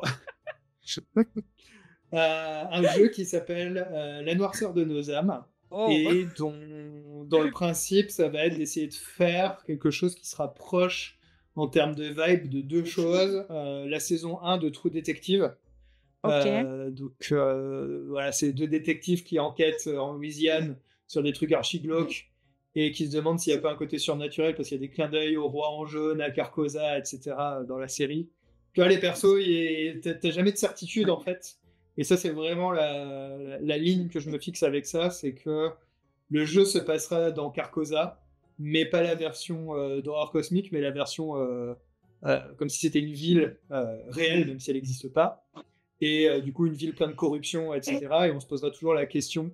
Un jeu qui s'appelle La noirceur de nos âmes, Oh. et dont le principe, ça va être d'essayer de faire quelque chose qui se rapproche en termes de vibe de deux choses. La saison 1 de True Detective. Ok. Voilà, c'est deux détectives qui enquêtent en Louisiane sur des trucs archi glauques et qui se demandent s'il n'y a pas un côté surnaturel parce qu'il y a des clins d'œil au roi en jaune, à Carcosa, etc. dans la série. Tu vois, les persos, t'as jamais de certitude en fait. Et ça, c'est vraiment la ligne que je me fixe avec ça, c'est que le jeu se passera dans Carcosa, mais pas la version d'horreur cosmique, mais la version comme si c'était une ville réelle, même si elle n'existe pas. Et du coup, une ville pleine de corruption, etc. Et on se posera toujours la question,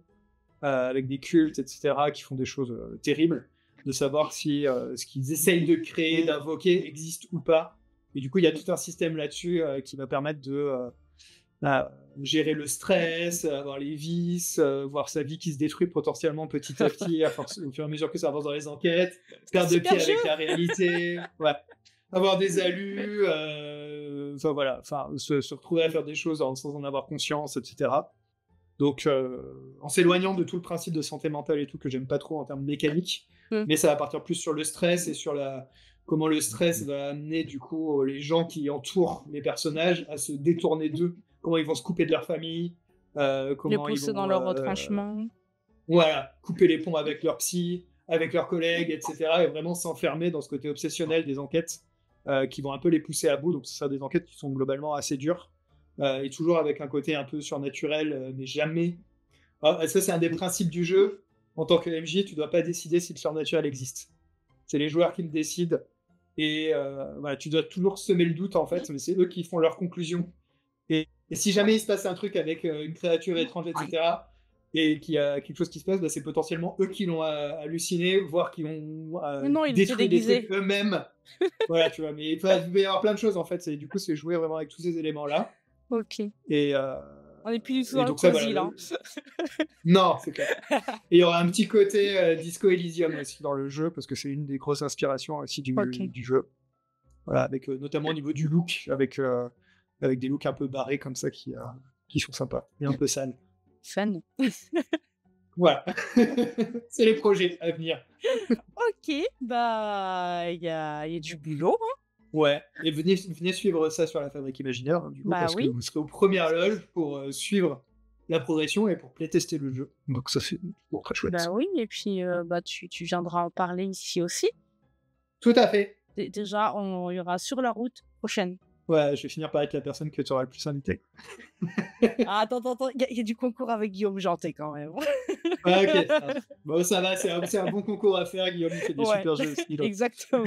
avec des cultes, etc., qui font des choses terribles, de savoir si ce qu'ils essayent de créer, d'invoquer, existe ou pas. Et du coup, il y a tout un système là-dessus qui va permettre de gérer le stress, avoir les vices, voir sa vie qui se détruit potentiellement petit à petit, au fur et à mesure que ça avance dans les enquêtes, perdre de pied Super jeu. avec la réalité, ouais. Avoir des alus, enfin voilà, se retrouver à faire des choses sans en avoir conscience, etc. Donc, en s'éloignant de tout le principe de santé mentale et tout, que j'aime pas trop en termes mécaniques, mais ça va partir plus sur le stress et sur comment le stress va amener du coup les gens qui entourent les personnages à se détourner d'eux, comment ils vont se couper de leur famille, Les comment ils pousser dans vont leur retranchement. voilà, couper les ponts avec leur psy, avec leurs collègues, etc. Et vraiment s'enfermer dans ce côté obsessionnel des enquêtes qui vont un peu les pousser à bout. Donc, ce sont des enquêtes qui sont globalement assez dures et toujours avec un côté un peu surnaturel, mais jamais. Ah, ça, c'est un des principes du jeu. En tant que MJ, tu dois pas décider si le surnaturel existe. C'est les joueurs qui le décident. Et voilà, tu dois toujours semer le doute, en fait, mais c'est eux qui font leurs conclusions. Et si jamais il se passe un truc avec une créature étrange, etc., et qu'il y a quelque chose qui se passe, bah, c'est potentiellement eux qui l'ont halluciné, voire qui ont Mais non, il était détruit des trucs déguisé. eux-mêmes. Voilà, tu vois. Mais il va y avoir plein de choses, en fait. Du coup, c'est jouer vraiment avec tous ces éléments-là. Ok. Et, On n'est plus du tout et dans le donc ça, voilà. cosy, là. Non, c'est clair. Et il y aura un petit côté Disco Elysium aussi dans le jeu, parce que c'est une des grosses inspirations aussi du jeu. Voilà, avec notamment au niveau du look, avec des looks un peu barrés comme ça qui sont sympas et un peu sales. Fun. Voilà. C'est les projets à venir. Ok, bah, il y a du boulot, hein. Ouais. Et venez suivre ça sur la Fabrique Imaginaire, hein, du coup, Bah parce que oui. vous serez aux premières loges pour suivre la progression et pour playtester le jeu. Donc ça, c'est toujours très chouette. Bah oui, et puis bah, tu viendras en parler ici aussi. Tout à fait. Déjà, il y aura sur la route prochaine. Ouais, je vais finir par être la personne que tu auras le plus invité. Ah, attends, il y a du concours avec Guillaume Janté quand même. Ah, ok. Bon, ça va, c'est un bon concours à faire. Guillaume, il fait des Ouais, super jeux aussi. Donc. exactement.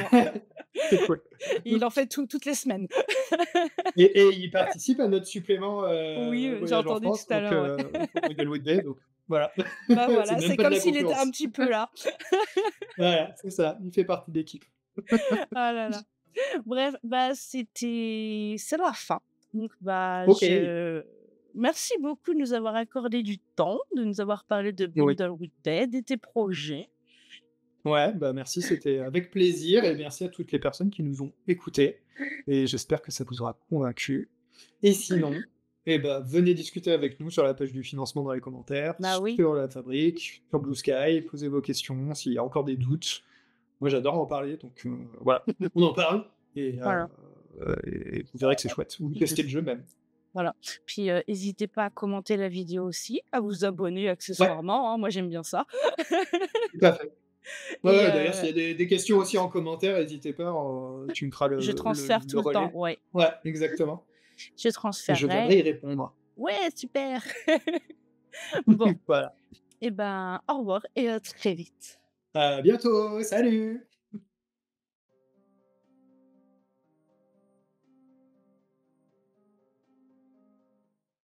C'est cool. Il en fait toutes les semaines. Et il participe à notre supplément Oui, j'ai Voyage en entendu France, tout à donc l'heure, ouais. Eaglewood Day, donc voilà. Bah C'est voilà, même c'est pas de comme la s'il était un concurrence. petit peu là. Voilà, c'est ça, il fait partie de l'équipe. Ah là là. Bref, bah c'est la fin. Donc bah Ok, merci beaucoup de nous avoir accordé du temps, de nous avoir parlé de oui. Brindlewood Day, de tes projets. Ouais, bah merci, c'était avec plaisir et merci à toutes les personnes qui nous ont écoutés et j'espère que ça vous aura convaincu. Et sinon, eh ben, venez discuter avec nous sur la page du financement dans les commentaires, Bah oui. sur la fabrique, sur Blue Sky, posez vos questions s'il y a encore des doutes. Moi, j'adore en parler, donc voilà, on en parle et, Voilà. et vous verrez que c'est chouette. Vous testez le jeu même. Voilà. Puis n'hésitez pas à commenter la vidéo aussi, à vous abonner accessoirement, hein, moi j'aime bien ça. Tout à fait. Ouais, Et ouais, d'ailleurs, s'il y a des questions aussi en commentaire, n'hésitez pas, tu me feras je transfère le tout le temps, relais. ouais. Ouais, exactement. Je Et je transférerai. viendrai y répondre. Ouais, super. Bon, Voilà. et ben au revoir et à très vite. À bientôt, salut!